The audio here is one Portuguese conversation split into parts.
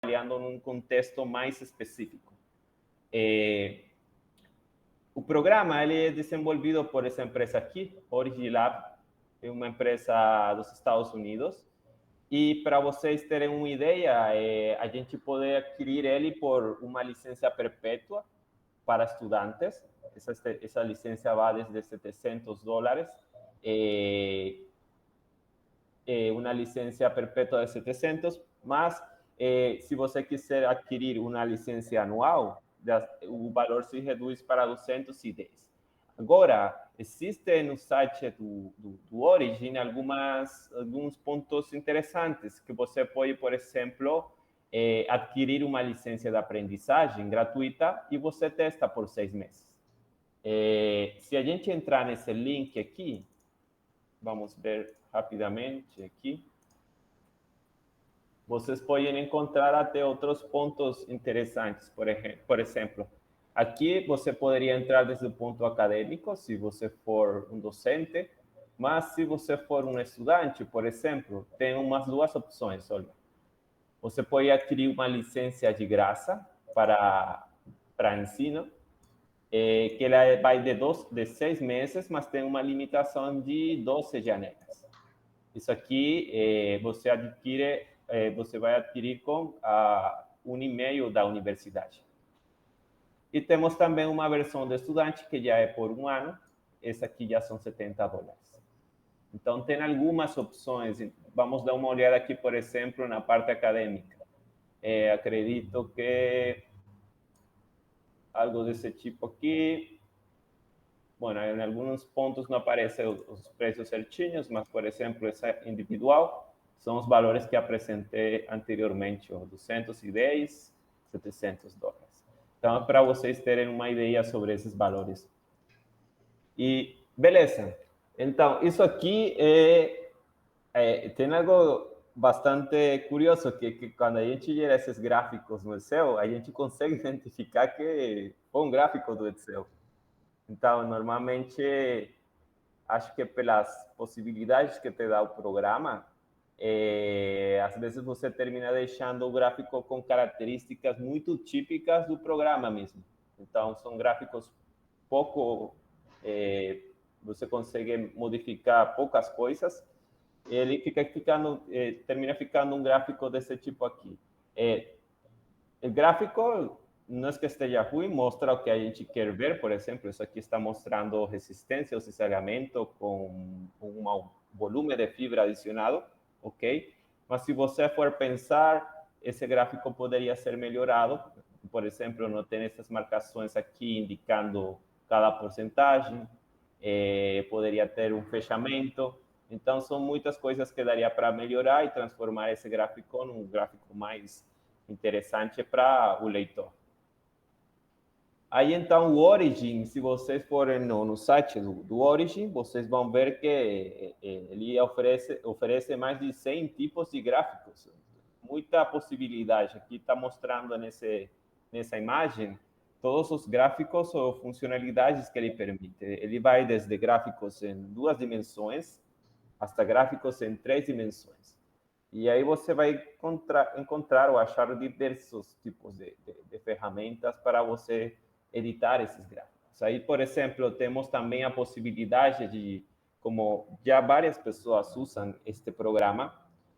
trabalhando num contexto mais específico. O programa ele é desenvolvido por essa empresa aqui, Origilab, é uma empresa dos Estados Unidos. E para vocês terem uma ideia, a gente pode adquirir ele por uma licença perpétua para estudantes. Essa licença vai desde $700. Uma licença perpétua de 700, mas se você quiser adquirir uma licença anual, o valor se reduz para 210. Agora, existe no site do Origin alguns pontos interessantes que você pode, por exemplo, adquirir uma licença de aprendizagem gratuita e você testa por 6 meses. Se a gente entrar nesse link aqui, vamos ver rapidamente aqui, vocês podem encontrar até outros pontos interessantes. Por exemplo, aqui você poderia entrar desde o ponto acadêmico, se você for um docente, mas se você for um estudante, por exemplo, tem umas duas opções. Olha, você pode adquirir uma licença de graça para ensino, que ela vai de 6 meses, mas tem uma limitação de 12 janelas. Isso aqui você adquire, você vai adquirir com um e-mail da universidade. E temos também uma versão de estudante que já é por um ano. Essa aqui já são $70. Então tem algumas opções. Vamos dar uma olhada aqui, por exemplo, na parte acadêmica. Acredito que algo desse tipo aqui. Bueno, em alguns pontos não aparecem os preços certinhos, mas, por exemplo, essa individual são os valores que apresentei anteriormente, $210, $700. Então, é para vocês terem uma ideia sobre esses valores. E, beleza. Então, isso aqui tem algo bastante curioso, que quando a gente gera esses gráficos no Excel, a gente consegue identificar que foi um gráfico do Excel. Então, normalmente, acho que pelas possibilidades que te dá o programa, às vezes você termina deixando o gráfico com características muito típicas do programa mesmo. Então, são gráficos pouco... você consegue modificar poucas coisas. Ele termina ficando um gráfico desse tipo aqui. O gráfico não é que esteja ruim, mostra o que a gente quer ver. Por exemplo, isso aqui está mostrando resistência ao cisalhamento com um volume de fibra adicionado, ok? Mas se você for pensar, esse gráfico poderia ser melhorado. Por exemplo, não tem essas marcações aqui indicando cada porcentagem, poderia ter um fechamento. Então, são muitas coisas que daria para melhorar e transformar esse gráfico num gráfico mais interessante para o leitor. Aí, então, o Origin, se vocês forem no site do Origin, vocês vão ver que ele oferece mais de 100 tipos de gráficos. Muita possibilidade. Aqui está mostrando nessa imagem todos os gráficos ou funcionalidades que ele permite. Ele vai desde gráficos em 2 dimensões até gráficos em 3 dimensões. E aí você vai encontrar ou achar diversos tipos de ferramentas para você editar esses gráficos. Aí, por exemplo, temos também a possibilidade de, como já várias pessoas usam este programa,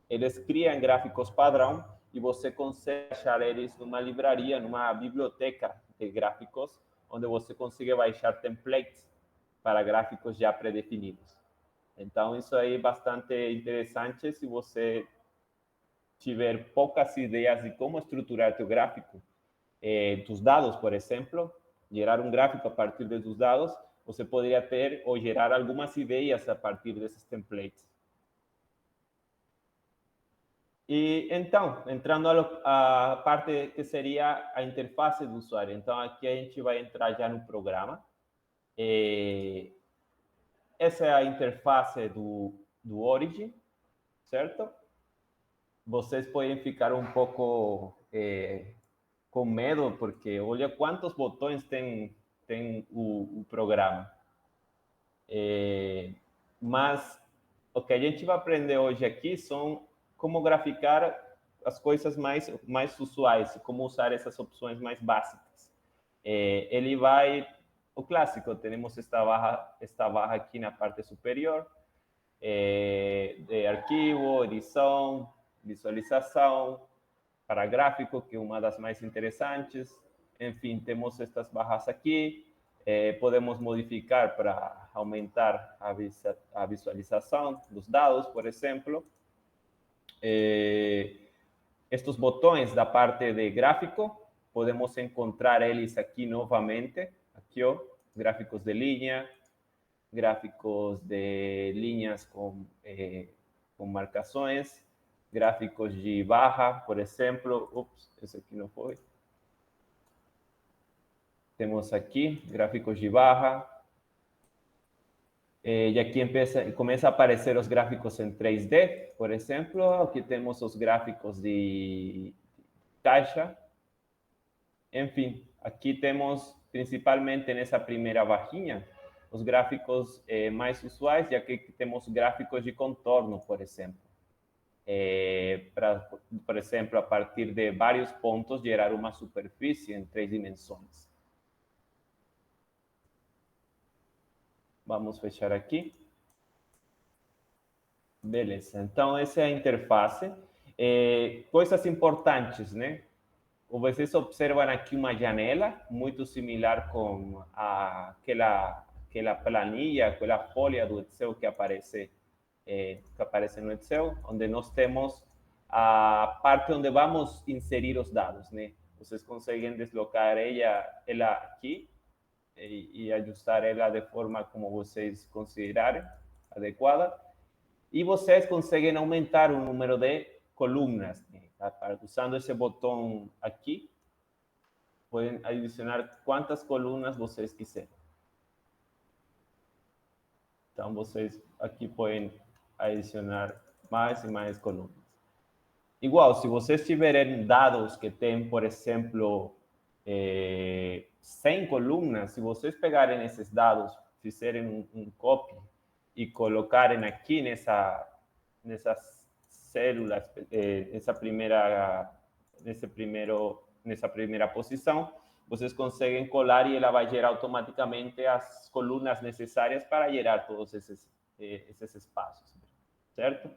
eles criam gráficos padrão e você consegue achar eles numa livraria, numa biblioteca de gráficos, onde você consegue baixar templates para gráficos já predefinidos. Então, isso aí é bastante interessante se você tiver poucas ideias de como estruturar teu gráfico, dos dados, por exemplo, gerar um gráfico a partir dos dados, você poderia ter ou gerar algumas ideias a partir desses templates. E então, entrando a parte que seria a interface do usuário. Então, aqui a gente vai entrar já no programa. Essa é a interface do Origin, certo? Vocês podem ficar um pouco com medo, porque olha quantos botões tem o programa. Mas o que a gente vai aprender hoje aqui são como graficar as coisas mais usuais, como usar essas opções mais básicas. Ele vai, o clássico, temos esta barra aqui na parte superior, de arquivo, edição, visualização, para gráfico, que é uma das mais interessantes. Enfim, temos estas barras aqui. Podemos modificar para aumentar a visualização dos dados, por exemplo. Estes botões da parte de gráfico, podemos encontrar eles aqui novamente. Aqui, ó, gráficos de linha, gráficos de linhas com marcações, gráficos de barra, por exemplo. Ups, esse aqui não foi. Temos aqui gráficos de barra. E aqui começa a aparecer os gráficos em 3D, por exemplo. Aqui temos os gráficos de caixa. Enfim, aqui temos, principalmente nessa primeira barrinha, os gráficos mais usuais, e aqui temos gráficos de contorno, por exemplo. Por exemplo, a partir de vários pontos, gerar uma superfície em 3 dimensões. Vamos fechar aqui. Beleza, então essa é a interface. Coisas importantes, né? Vocês observam aqui uma janela muito similar com aquela planilha, aquela folha do Excel que aparece no Excel, onde nós temos a parte onde vamos inserir os dados, né? Vocês conseguem deslocar ela aqui e ajustar ela de forma como vocês considerarem adequada. E vocês conseguem aumentar o número de colunas, né? Usando esse botão aqui, podem adicionar quantas colunas vocês quiserem. Então, vocês aqui podem adicionar mais e mais colunas. Igual, se vocês tiverem dados que têm, por exemplo, 100 colunas, se vocês pegarem esses dados, fizerem um copy e colocarem aqui nessas células, nessa primeira posição, vocês conseguem colar e ela vai gerar automaticamente as colunas necessárias para gerar todos esses espaços, certo?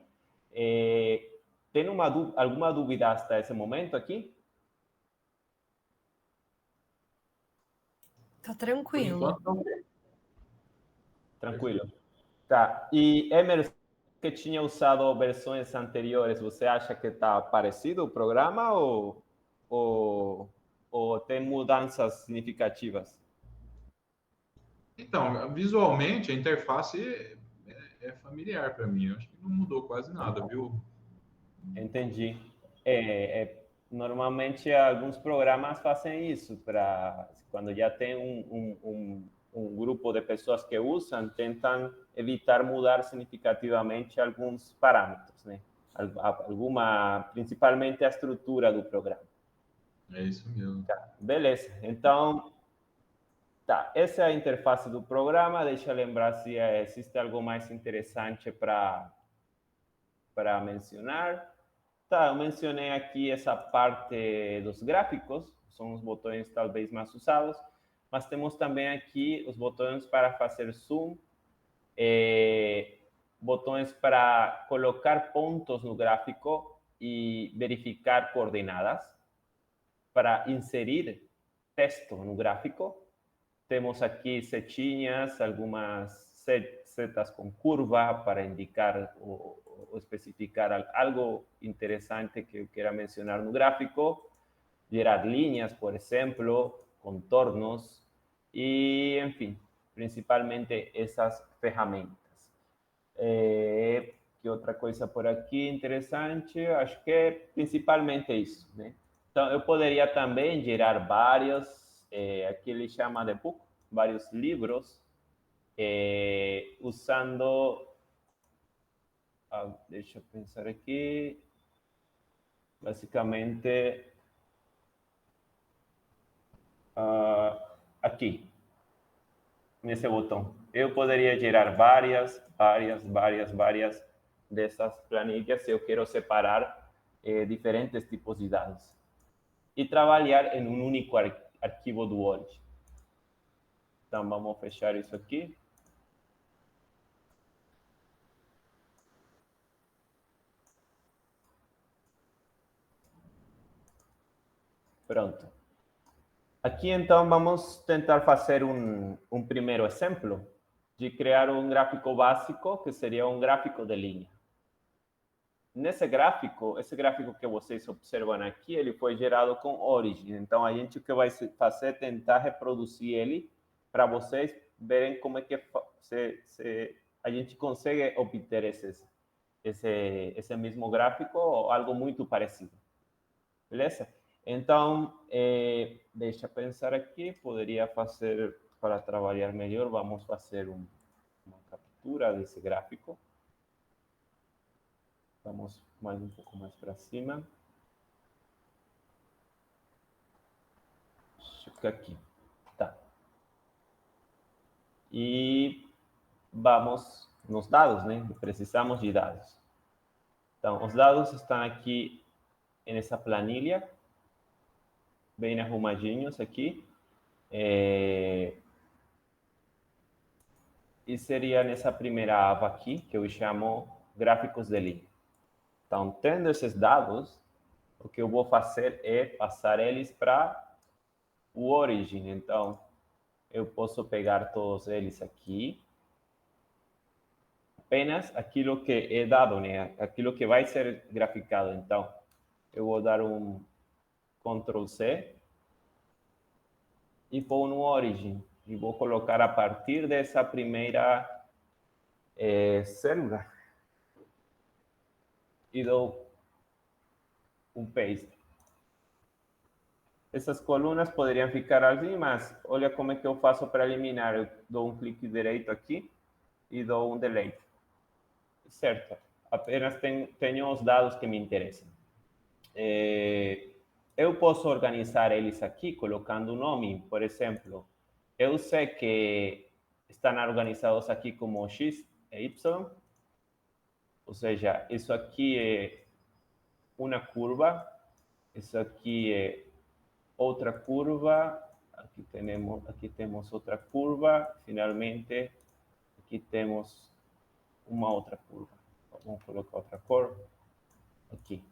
Tem alguma dúvida hasta esse momento aqui? Tá tranquilo. Tranquilo. Tá. E Emerson, que tinha usado versões anteriores, você acha que está parecido o programa ou tem mudanças significativas? Então, visualmente, a interface é familiar para mim. Eu acho que não mudou quase nada, viu? Entendi. Normalmente, alguns programas fazem isso, quando já tem um grupo de pessoas que usam, tentam evitar mudar significativamente alguns parâmetros, né? Principalmente a estrutura do programa. É isso mesmo. Tá, beleza. Então, tá, essa é a interface do programa. Deixa eu lembrar se existe algo mais interessante para mencionar. Tá, eu mencionei aqui essa parte dos gráficos, são os botões talvez mais usados, mas temos também aqui os botões para fazer zoom, botões para colocar pontos no gráfico e verificar coordenadas, para inserir texto no gráfico. Temos aqui setinhas, algumas setas com curva para indicar ou especificar algo interessante que eu queira mencionar no gráfico, gerar linhas, por exemplo, contornos e, enfim, principalmente essas ferramentas. Que outra coisa por aqui interessante? Acho que é principalmente isso, né? Então, eu poderia também gerar vários, aqui ele chama de book, vários livros, usando, deixa eu pensar aqui, basicamente, aqui, nesse botão. Eu poderia gerar várias dessas planilhas se eu quero separar diferentes tipos de dados e trabalhar em um único arquivo do Origin. Então, vamos fechar isso aqui. Pronto. Aqui, então, vamos tentar fazer um primeiro exemplo de criar um gráfico básico, que seria um gráfico de linha. Nesse gráfico, esse gráfico que vocês observam aqui, ele foi gerado com Origin. Então, a gente o que vai fazer é tentar reproduzir ele para vocês verem como é que a gente consegue obter esse mesmo gráfico ou algo muito parecido. Beleza? Então, deixa eu pensar aqui, poderia fazer, para trabalhar melhor, vamos fazer uma captura desse gráfico. Vamos mais um pouco mais para cima. Fica aqui. Tá. E vamos nos dados, né? Precisamos de dados. Então, os dados estão aqui nessa planilha, bem arrumadinhos aqui. E seria nessa primeira aba aqui, que eu chamo gráficos de linha. Então, tendo esses dados, o que eu vou fazer é passar eles para o Origin. Então, eu posso pegar todos eles aqui. Apenas aquilo que é dado, né? Aquilo que vai ser graficado. Então, eu vou dar um Ctrl+C e vou no Origin. E vou colocar a partir dessa primeira célula. E dou um Paste. Essas colunas poderiam ficar ali, mas olha como é que eu faço para eliminar. Eu dou um clique direito aqui e dou um Delete. Certo. Apenas tenho os dados que me interessam. Eu posso organizar eles aqui colocando um nome. Por exemplo, eu sei que estão organizados aqui como X e Y. Ou seja, isso aqui é uma curva. Isso aqui é outra curva. Aqui temos outra curva. Finalmente, aqui temos uma outra curva. Vamos colocar outra cor aqui.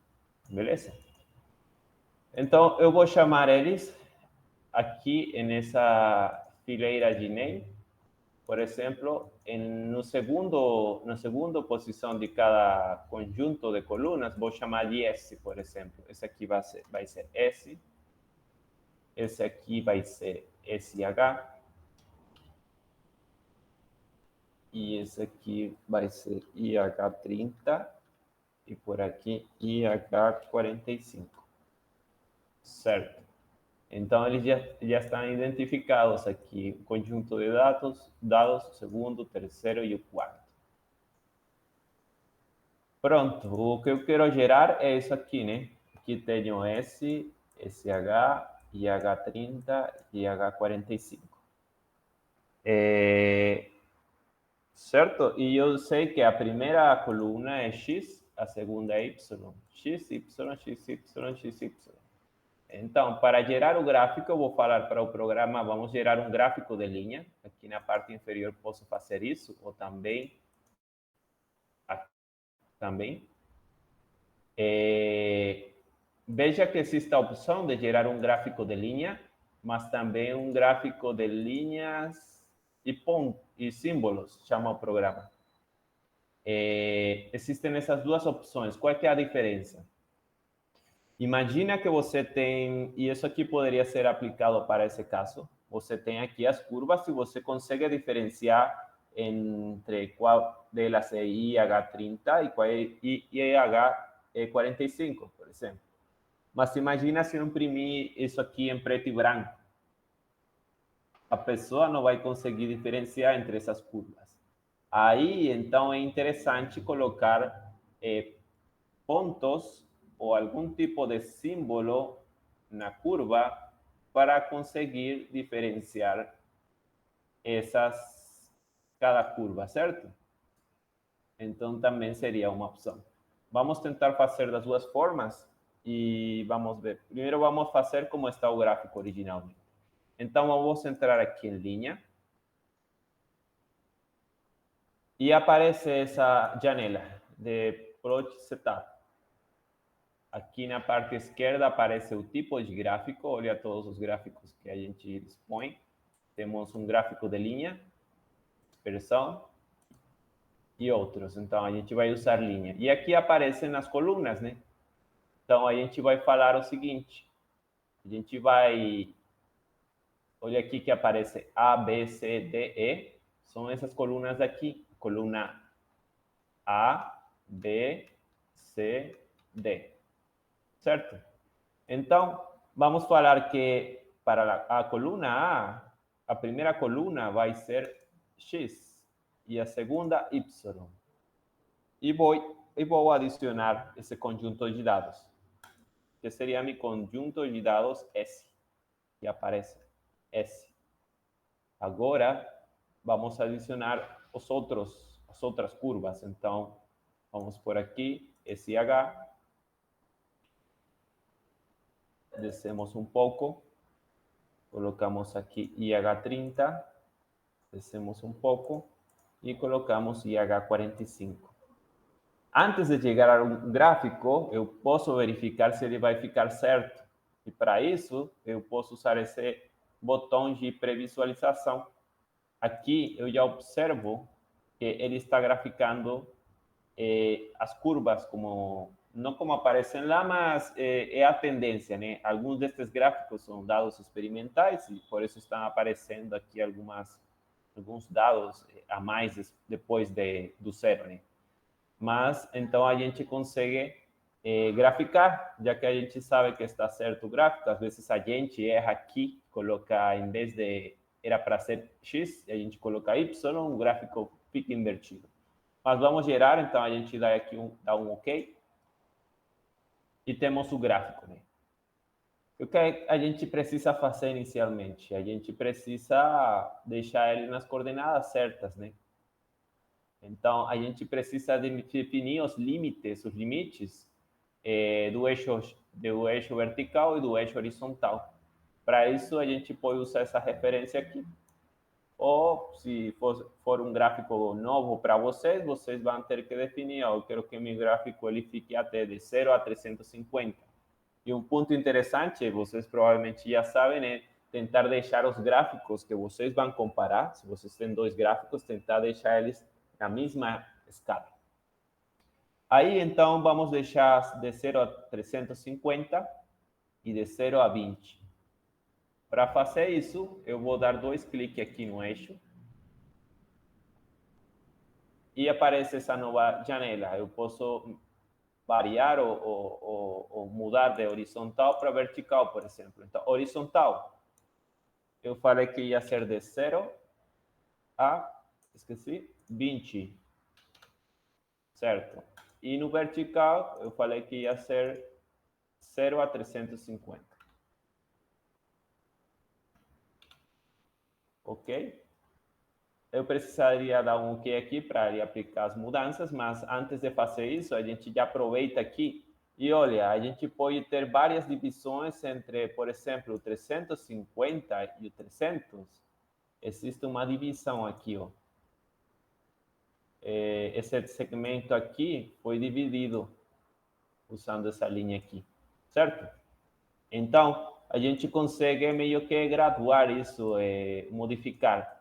Beleza? Então, eu vou chamar eles aqui nessa fileira de name. Por exemplo, na segunda posição de cada conjunto de colunas, vou chamar de S, por exemplo. Esse aqui vai ser S. Esse aqui vai ser SH. E esse aqui vai ser IH30. E por aqui, IH45. Certo? Então, eles já estão identificados aqui, o conjunto de dados, o segundo, o terceiro e o quarto. Pronto, o que eu quero gerar é isso aqui, né? Aqui tenho S, SH, IH30 e IH45. Certo? E eu sei que a primeira coluna é X, a segunda é Y. X, Y, X, Y, X, Y. Então, para gerar o gráfico, eu vou falar para o programa, vamos gerar um gráfico de linha. Aqui na parte inferior posso fazer isso, ou também. Veja que existe a opção de gerar um gráfico de linha, mas também um gráfico de linhas e símbolos, chama o programa. Existem essas duas opções. Qual é a diferença? Imagina que você tem, e isso aqui poderia ser aplicado para esse caso, você tem aqui as curvas e você consegue diferenciar entre qual delas é IH30 e qual é IH45, por exemplo. Mas imagina se eu imprimir isso aqui em preto e branco. A pessoa não vai conseguir diferenciar entre essas curvas. Aí, então, é interessante colocar pontos ou algum tipo de símbolo na curva para conseguir diferenciar cada curva, certo? Então, também seria uma opção. vamos tentar fazer das duas formas e vamos ver. Primeiro vamos fazer como está o gráfico originalmente. Então, vamos entrar aqui em linha. E aparece essa janela de Project Setup. Aqui na parte esquerda aparece o tipo de gráfico. Olha todos os gráficos que a gente dispõe. Temos um gráfico de linha, dispersão e outros. Então, a gente vai usar linha. E aqui aparecem as colunas, né? Então, a gente vai falar o seguinte. A gente vai... Olha aqui que aparece A, B, C, D, E. São essas colunas aqui. Coluna A, B, C, D. Certo? Então, vamos falar que para a coluna A, a primeira coluna vai ser X e a segunda Y. E vou adicionar esse conjunto de dados, que seria meu conjunto de dados S, que aparece S. Agora, vamos adicionar as outras curvas. Então, vamos por aqui, SH. Descemos um pouco. Colocamos aqui IH30. Descemos um pouco. E colocamos IH45. Antes de chegar a um gráfico, eu posso verificar se ele vai ficar certo. E para isso, eu posso usar esse botão de previsualização. Aqui eu já observo que ele está graficando as curvas, não como aparecem lá, mas é a tendência, né? Alguns destes gráficos são dados experimentais e por isso estão aparecendo aqui alguns dados a mais depois do zero, né? Mas então a gente consegue graficar, já que a gente sabe que está certo o gráfico. Às vezes a gente erra aqui, coloca, em vez de era para ser X, a gente coloca Y, o gráfico fica invertido. Mas vamos gerar, então a gente dá aqui dá um OK. E temos o gráfico, né? O que a gente precisa fazer inicialmente? A gente precisa deixar ele nas coordenadas certas, né? Então, a gente precisa definir os limites do eixo vertical e do eixo horizontal. Para isso, a gente pode usar essa referência aqui. Ou, se for um gráfico novo para vocês, vocês vão ter que definir, eu quero que meu gráfico ele fique até de 0 a 350. E um ponto interessante, vocês provavelmente já sabem, é tentar deixar os gráficos que vocês vão comparar, se vocês têm dois gráficos, tentar deixar eles na mesma escala. Aí, então, vamos deixar de 0 a 350 e de 0 a 20. Para fazer isso, eu vou dar dois cliques aqui no eixo. E aparece essa nova janela. Eu posso variar ou mudar de horizontal para vertical, por exemplo. Então, horizontal, eu falei que ia ser de 0 a, 20. Certo? E no vertical, eu falei que ia ser 0 a 350. Ok? Eu precisaria dar um OK aqui para aplicar as mudanças, mas antes de fazer isso, a gente já aproveita aqui e olha, a gente pode ter várias divisões entre, por exemplo, o 350 e o 300. Existe uma divisão aqui, ó. Esse segmento aqui foi dividido usando essa linha aqui, certo? Então, a gente consegue meio que graduar isso, modificar.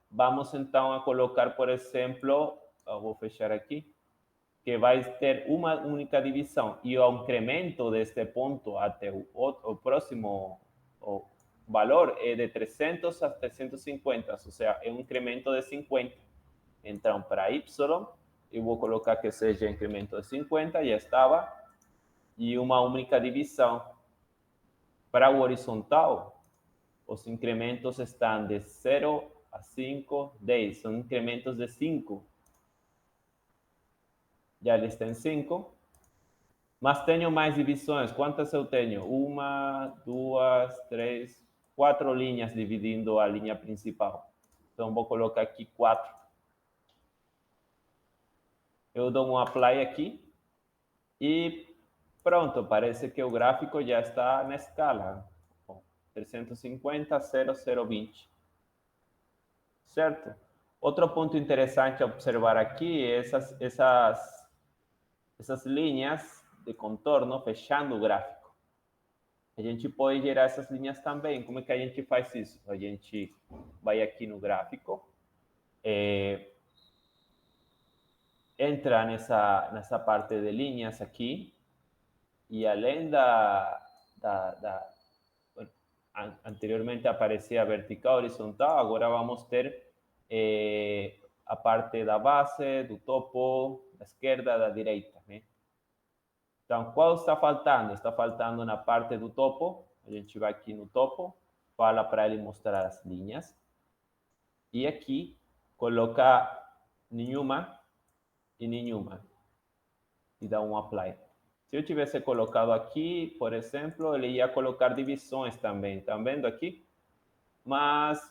Vamos então a colocar, por exemplo, eu vou fechar aqui, que vai ter uma única divisão e o incremento deste ponto até o próximo valor é de 300 a 350, ou seja, é um incremento de 50. Então, para Y, eu vou colocar que seja incremento de 50, já estava, e uma única divisão. Para o horizontal, os incrementos estão de 0 a 5, 10. São incrementos de 5. Já eles têm 5. Mas tenho mais divisões. Quantas eu tenho? 1, 2, 3, 4 linhas dividindo a linha principal. Então, vou colocar aqui 4. Eu dou um apply aqui e pronto, parece que o gráfico já está na escala. 350, 0020. Certo? Outro ponto interessante a observar aqui é essas linhas de contorno fechando o gráfico. A gente pode gerar essas linhas também. Como é que a gente faz isso? A gente vai aqui no gráfico, entra nessa parte de linhas aqui, e além bueno, anteriormente aparecia vertical, horizontal, agora vamos ter a parte da base, do topo, da esquerda, da direita, né? Então, qual está faltando? Está faltando na parte do topo. A gente vai aqui no topo, fala para ele mostrar as linhas. E aqui, coloca nenhuma e nenhuma. E dá um apply. Se eu tivesse colocado aqui, por exemplo, ele ia colocar divisões também. Estão vendo aqui? Mas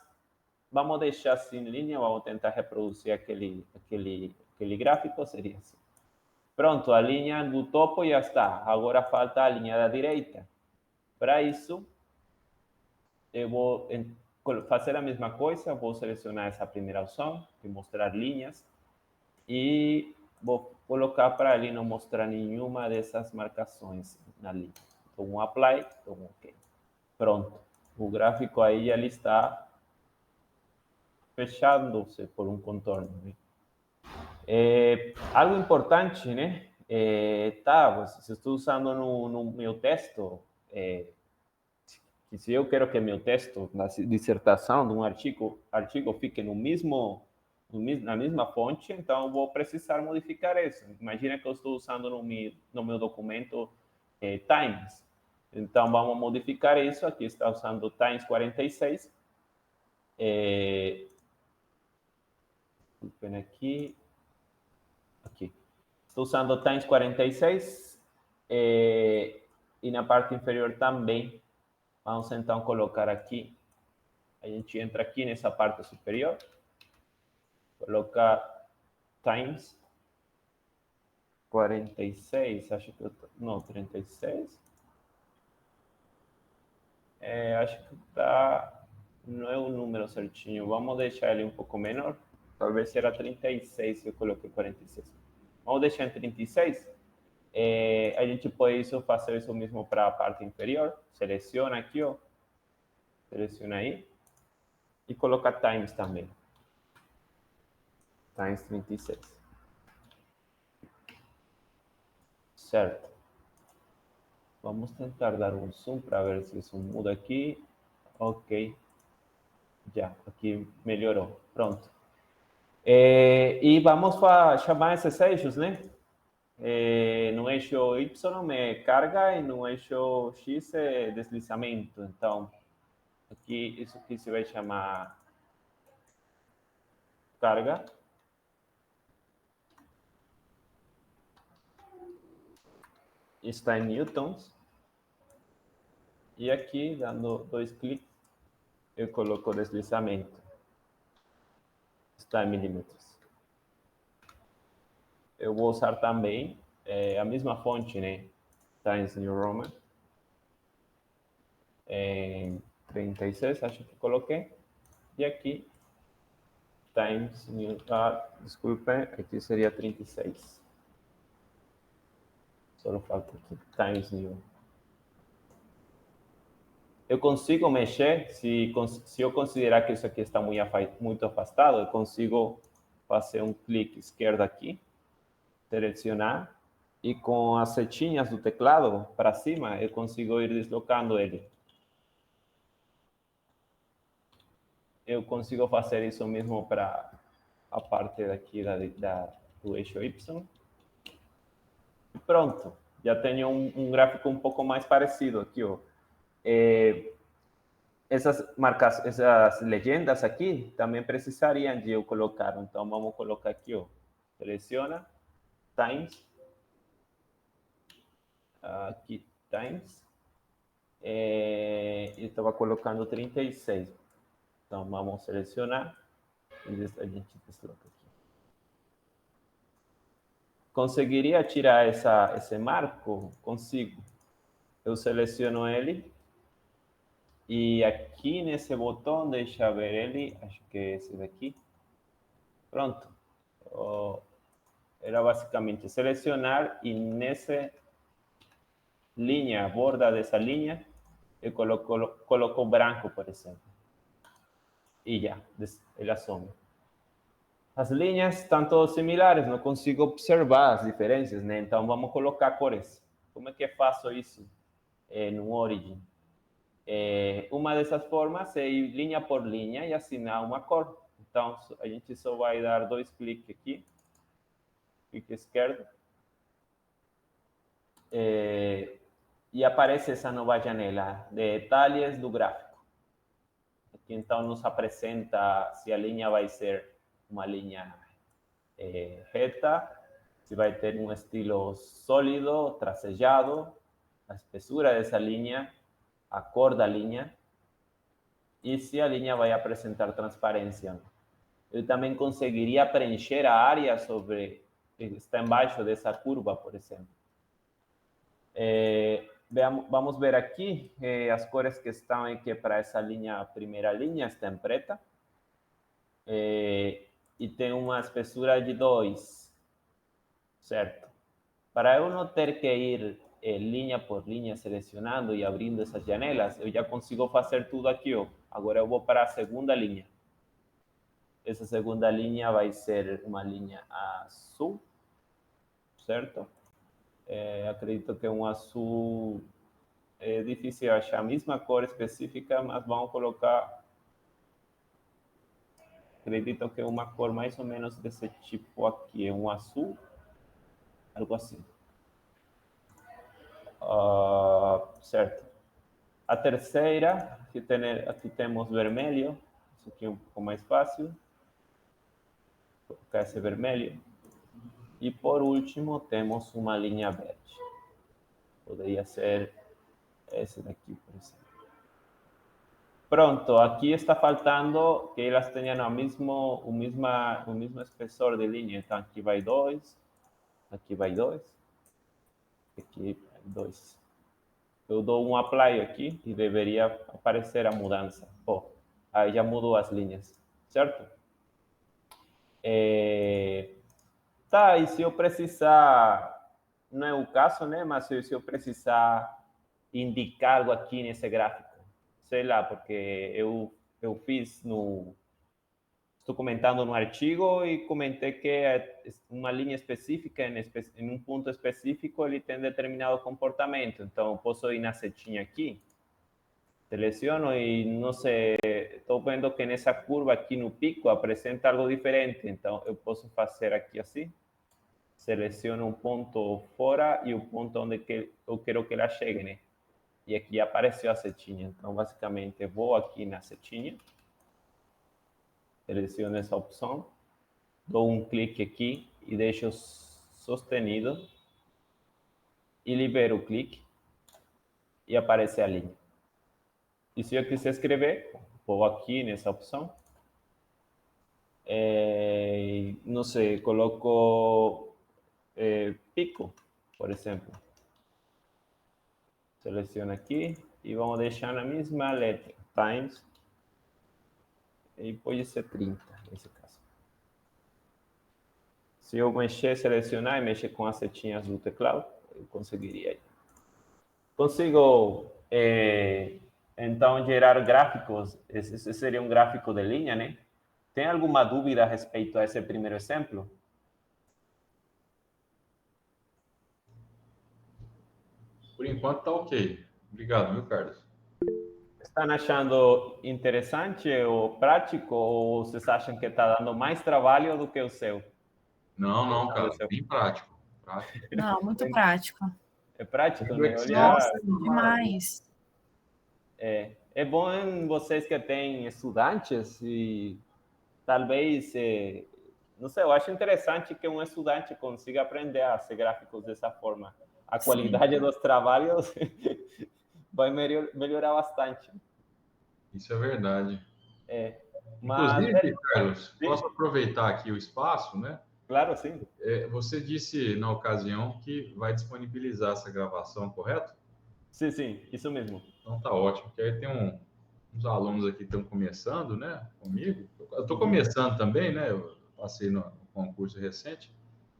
vamos deixar assim em linha, vamos tentar reproduzir aquele gráfico, seria assim. Pronto, a linha do topo já está. Agora falta a linha da direita. Para isso, eu vou fazer a mesma coisa, vou selecionar essa primeira opção, de mostrar linhas, e vou colocar para ali não mostrar nenhuma dessas marcações na linha. Dou um apply, dou um OK. Pronto, o gráfico aí já está fechando-se por um contorno, né? Algo importante, né? Se estou usando no meu texto, que se eu quero que meu texto na dissertação de um artigo fique na mesma fonte, então eu vou precisar modificar isso. Imagina que eu estou usando no meu documento Times. Então vamos modificar isso. Aqui está usando Times 46. Desculpem aqui. Estou usando Times 46 e na parte inferior também. Vamos então colocar aqui. A gente entra aqui nessa parte superior, coloca Times 46, acho que não, 36. Acho que tá, não é o número certinho. Vamos deixar ele um pouco menor. Talvez era 36 se eu coloquei 46. Vamos deixar em 36. A gente pode fazer isso mesmo para a parte inferior. Seleciona aqui, ó. Seleciona aí. E coloca Times também. Times 36. Certo. Vamos tentar dar um zoom para ver se isso muda aqui. Ok. Já, aqui melhorou. Pronto. E vamos chamar esses eixos, né? No eixo Y é carga e no eixo X é deslizamento. Então, aqui, isso aqui se vai chamar carga. Está em newtons. E aqui, dando 2 cliques, eu coloco deslizamento. Está em milímetros. Eu vou usar também a mesma fonte, né? Times New Roman. 36, acho que coloquei. E aqui, Times New... desculpem, aqui seria 36. Só falta aqui, Times New. Eu consigo mexer, se eu considerar que isso aqui está muito afastado, eu consigo fazer um clique esquerdo aqui, selecionar, e com as setinhas do teclado para cima, eu consigo ir deslocando ele. Eu consigo fazer isso mesmo para a parte daqui do eixo Y. Pronto, já tenho um gráfico um pouco mais parecido aqui, ó. Essas legendas aqui também precisariam de eu colocar. Então, vamos colocar aqui, ó. Seleciona, Times. Aqui, Times. Eu estava colocando 36. Então, vamos selecionar e a gente desloca aqui. conseguiria tirar esse marco? Consigo. Eu seleciono ele. E aqui nesse botão, deixa eu ver ele, acho que é esse daqui. Pronto. Era basicamente selecionar e nessa linha, borda dessa linha, eu coloco branco, por exemplo. E já, ele assume. As linhas estão todas similares, não consigo observar as diferenças, né? Então, vamos colocar cores. Como é que eu faço isso no Origin? Uma dessas formas é ir linha por linha e assinar uma cor. Então, a gente só vai dar 2 cliques aqui. Clique esquerdo. E aparece essa nova janela de detalhes do gráfico. Aqui, então, nos apresenta se a linha vai ser uma linha reta, se vai ter um estilo sólido, tracejado, a espessura dessa linha, a cor da linha, e se a linha vai apresentar transparência. Eu também conseguiria preencher a área sobre que está embaixo dessa curva, por exemplo. Vamos ver aqui as cores que estão aqui para essa linha, primeira linha, está em preta. E tem uma espessura de 2, certo? Para eu não ter que ir linha por linha selecionando e abrindo essas janelas, eu já consigo fazer tudo aqui, ó. Agora eu vou para a segunda linha. Essa segunda linha vai ser uma linha azul, certo? Acredito que um azul é difícil achar a mesma cor específica, mas vamos colocar, acredito que uma cor mais ou menos desse tipo aqui, um azul, algo assim. Certo. A terceira, aqui temos vermelho, isso aqui é um pouco mais fácil. Vou colocar esse vermelho. E por último, temos uma linha verde. Poderia ser esse daqui, por exemplo. Pronto, aqui está faltando que elas tenham o mesmo espessor de linha. Então, aqui vai 2, aqui vai 2, aqui vai 2. Eu dou um apply aqui e deveria aparecer a mudança. Aí já mudou as linhas, certo? Tá, e se eu precisar, não é o caso, né? Mas se eu precisar indicar algo aqui nesse gráfico, sei lá, porque eu fiz estou comentando no artigo e comentei que uma linha específica, em um ponto específico, ele tem determinado comportamento. Então, eu posso ir na setinha aqui, seleciono e, não sei, estou vendo que nessa curva aqui no pico apresenta algo diferente. Então, eu posso fazer aqui assim, seleciono um ponto fora e o ponto onde eu quero que ela chegue, né? E aqui apareceu a setinha. Então, basicamente, eu vou aqui na setinha, seleciono essa opção, dou um clique aqui e deixo sostenido e libero o clique e aparece a linha. E se eu quiser escrever, vou aqui nessa opção, não sei, coloco pico, por exemplo. Seleciono aqui e vamos deixar na mesma letra, times, e pode ser 30 nesse caso. Se eu selecionar e mexer com as setinhas do teclado, eu conseguiria. Consigo, então, gerar gráficos. Esse seria um gráfico de linha, né? Tem alguma dúvida a respeito a esse primeiro exemplo? Por enquanto tá ok. Obrigado, viu, Carlos? Estão achando interessante ou prático, ou vocês acham que está dando mais trabalho do que o seu? Não, cara, bem prático. Prático. Não, muito prático. É prático, No né? Excel, Nossa, é uma maravilha. demais. É bom vocês que têm estudantes e talvez, não sei, eu acho interessante que um estudante consiga aprender a fazer gráficos dessa forma. A qualidade dos trabalhos vai melhorar bastante. Isso é verdade. Mas, Inclusive, Carlos, sim. posso aproveitar aqui o espaço, né? Claro, sim. Você disse na ocasião que vai disponibilizar essa gravação, correto? Sim, sim, isso mesmo. Então tá ótimo, porque aí tem uns alunos aqui que estão começando, né, comigo. Eu estou Uhum. começando também, né? Eu passei no concurso recente.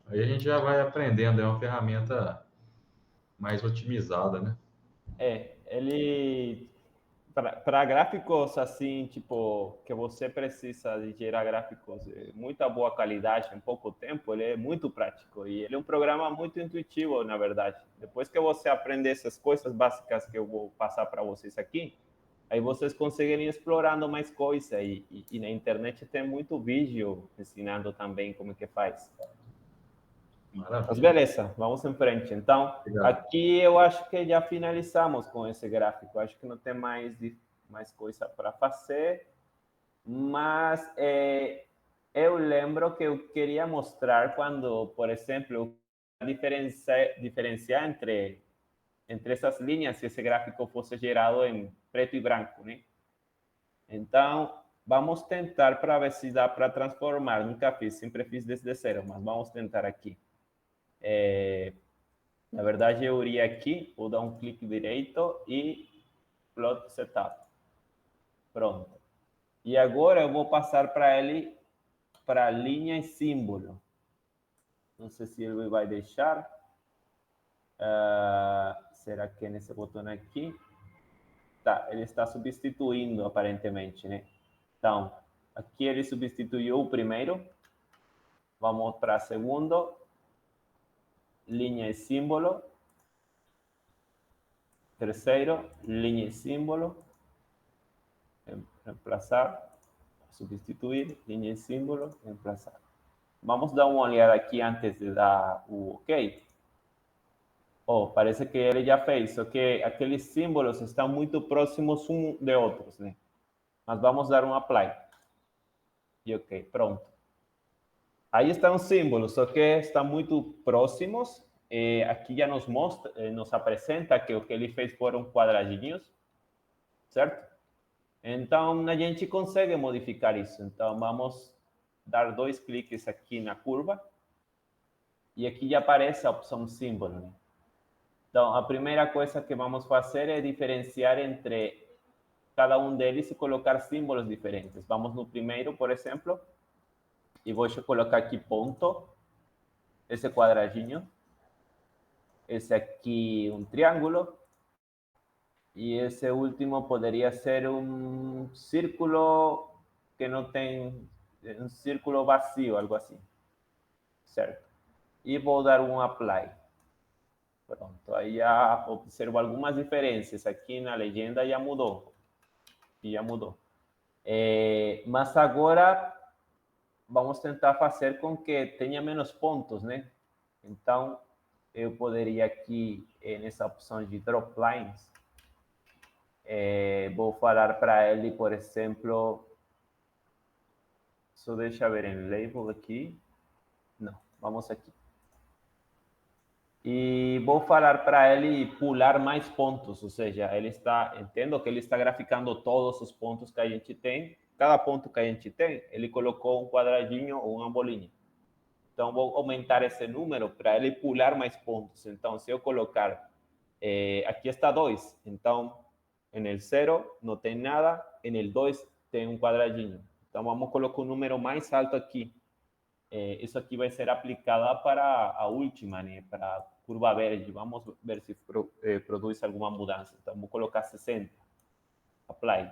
Aí a gente já vai aprendendo, é uma ferramenta mais otimizada, né? Ele para gráficos assim, tipo, que você precisa de gerar gráficos de muita boa qualidade em pouco tempo, ele é muito prático e ele é um programa muito intuitivo, na verdade. Depois que você aprender essas coisas básicas que eu vou passar para vocês aqui, aí vocês conseguem ir explorando mais coisas e na internet tem muito vídeo ensinando também como que faz. Mas Maravilha. beleza, vamos em frente. Então, Obrigado. aqui eu acho que já finalizamos com esse gráfico. Acho que não tem mais coisa para fazer, mas eu lembro que eu queria mostrar quando, por exemplo, diferenciar entre essas linhas se esse gráfico fosse gerado em preto e branco, né? Então, vamos tentar para ver se dá para transformar. Nunca fiz, sempre fiz desde zero, mas vamos tentar aqui. Na verdade, eu iria aqui, vou dar um clique direito e plot setup. Pronto. E agora eu vou passar para ele para linha e símbolo. Não sei se ele vai deixar. Será que é nesse botão aqui? Tá, ele está substituindo aparentemente, né? Então, aqui ele substituiu o primeiro. Vamos para segundo. Linha e símbolo. Terceiro, linha e símbolo. Reemplazar. Substituir, linha e símbolo, reemplazar. Vamos dar uma olhada aqui antes de dar o OK. Oh, parece que ele já fez, só que aqueles símbolos estão muito próximos uns de outros, né? Mas vamos dar um apply. E OK, pronto. Aí estão os símbolos, só que estão muito próximos. Aqui já nos mostra, nos apresenta que o que ele fez foram quadradinhos, certo? Então, a gente consegue modificar isso. Então, vamos dar 2 cliques aqui na curva. E aqui já aparece a opção símbolo, né? Então, a primeira coisa que vamos fazer é diferenciar entre cada um deles e colocar símbolos diferentes. Vamos no primeiro, por exemplo, e vou colocar aqui ponto, esse quadradinho, esse aqui um triângulo, e esse último poderia ser um círculo que não tem, um círculo vazio, algo assim, certo? E vou dar um apply. Pronto, aí já observo algumas diferenças. Aqui na legenda já mudou. E já mudou. Mas agora vamos tentar fazer com que tenha menos pontos, né? Então, eu poderia aqui, nessa opção de drop lines, vou falar para ele, por exemplo, só deixa ver em label aqui. Não, vamos aqui. E vou falar para ele pular mais pontos, ou seja, ele está, entendo que ele está graficando todos os pontos que a gente tem, cada ponto que a gente tem, ele colocou um quadradinho ou uma bolinha. Então, vou aumentar esse número para ele pular mais pontos. Então, se eu colocar, aqui está 2, então, en el 0 não tem nada, en el 2 tem um quadradinho. Então, vamos colocar um número mais alto aqui. Isso aqui vai ser aplicada para a última, né? Para a curva verde. Vamos ver se produz alguma mudança. Então, vou colocar 60. Apply.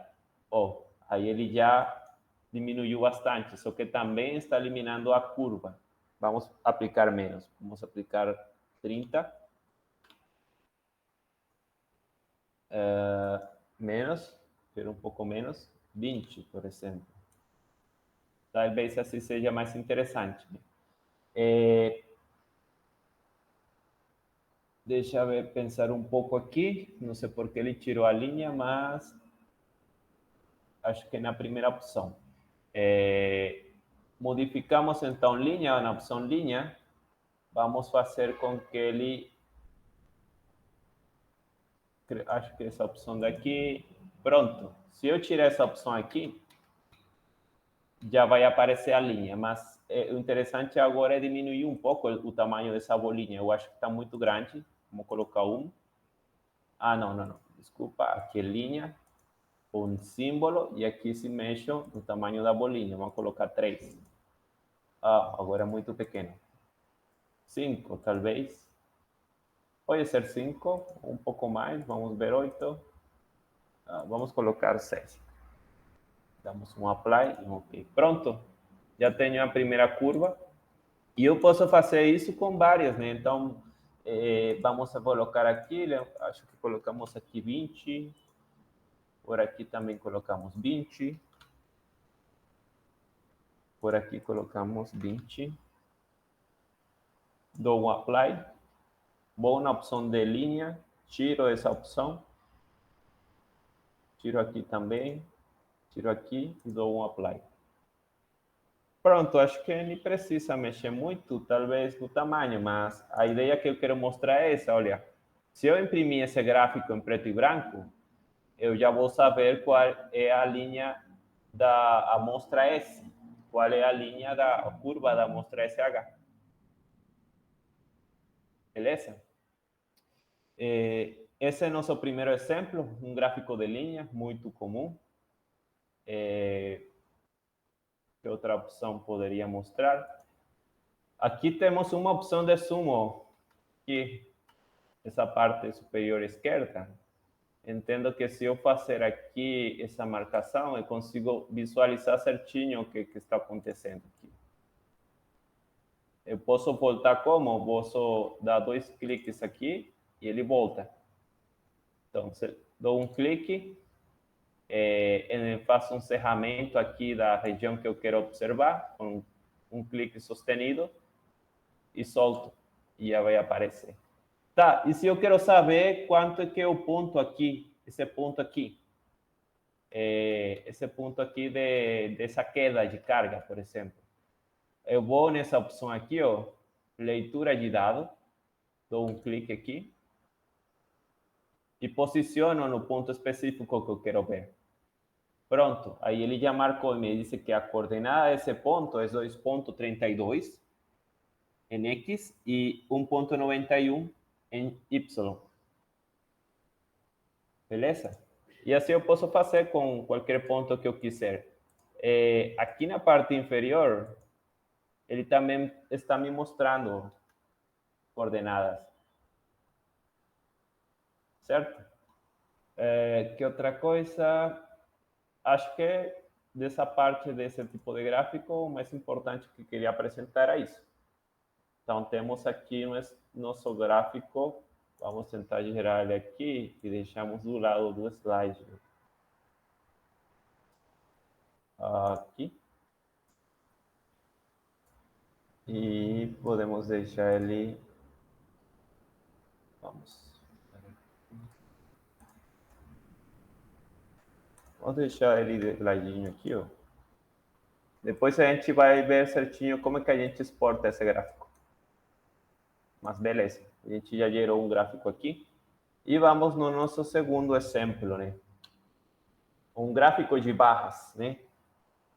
Oh, aí ele já diminuiu bastante, só que também está eliminando a curva. Vamos aplicar menos. Vamos aplicar 30. Menos, quero um pouco menos. 20, por exemplo. Talvez assim seja mais interessante. Né? Deixa eu ver, pensar um pouco aqui. Não sei por que ele tirou a linha, mas acho que na primeira opção. Modificamos então linha, na opção linha. Vamos fazer com que ele. Acho que essa opção daqui. Pronto. Se eu tirar essa opção aqui, já vai aparecer a linha. Mas o interessante agora é diminuir um pouco o tamanho dessa bolinha. Eu acho que está muito grande. Vamos colocar um. Ah, não. Desculpa, aqui é linha, um símbolo, e aqui se mexe o tamanho da bolinha. Vamos colocar 3. Ah, agora é muito pequeno. 5, talvez. Pode ser 5, um pouco mais. Vamos ver 8. Vamos colocar 6. Damos um apply e um OK. Pronto. Já tenho a primeira curva. E eu posso fazer isso com várias, né? Então, vamos a colocar aqui, acho que colocamos aqui 20. Por aqui também colocamos 20. Por aqui colocamos 20. Dou um apply. Vou na opção de linha, tiro essa opção. Tiro aqui também. Tiro aqui e dou um apply. Pronto, acho que nem precisa mexer muito, talvez, no tamanho, mas a ideia que eu quero mostrar é essa, olha. Se eu imprimir esse gráfico em preto e branco, eu já vou saber qual é a linha da amostra S, qual é a linha da curva da amostra SH. Beleza? Esse é nosso primeiro exemplo, um gráfico de linha, muito comum. Que outra opção poderia mostrar? Aqui temos uma opção de sumo, que essa parte superior esquerda. Entendo que se eu fazer aqui essa marcação, eu consigo visualizar certinho o que está acontecendo aqui. Eu posso voltar como? Posso dar 2 cliques aqui e ele volta. Então, dou um clique, faço um encerramento aqui da região que eu quero observar, com um clique sustenido, e solto, e já vai aparecer. Tá, e se eu quero saber quanto é que é o ponto aqui, esse ponto aqui dessa queda de carga, por exemplo. Eu vou nessa opção aqui, ó, leitura de dado, dou um clique aqui e posiciono no ponto específico que eu quero ver. Pronto, aí ele já marcou e me disse que a coordenada desse ponto é 2,32 em X e 1,91 em Y. Beleza? E assim eu posso fazer com qualquer ponto que eu quiser. Aqui na parte inferior, ele também está me mostrando coordenadas. Certo? Que outra coisa? Acho que dessa parte desse tipo de gráfico, o mais importante que queria apresentar é isso. Então, temos aqui nosso gráfico. Vamos tentar gerar ele aqui e deixamos do lado do slide. Aqui. E podemos deixar ele... Vamos deixar ele de ladinho aqui, ó. Depois a gente vai ver certinho como é que a gente exporta esse gráfico. Mas beleza, a gente já gerou um gráfico aqui. E vamos no nosso segundo exemplo, né? Um gráfico de barras, né?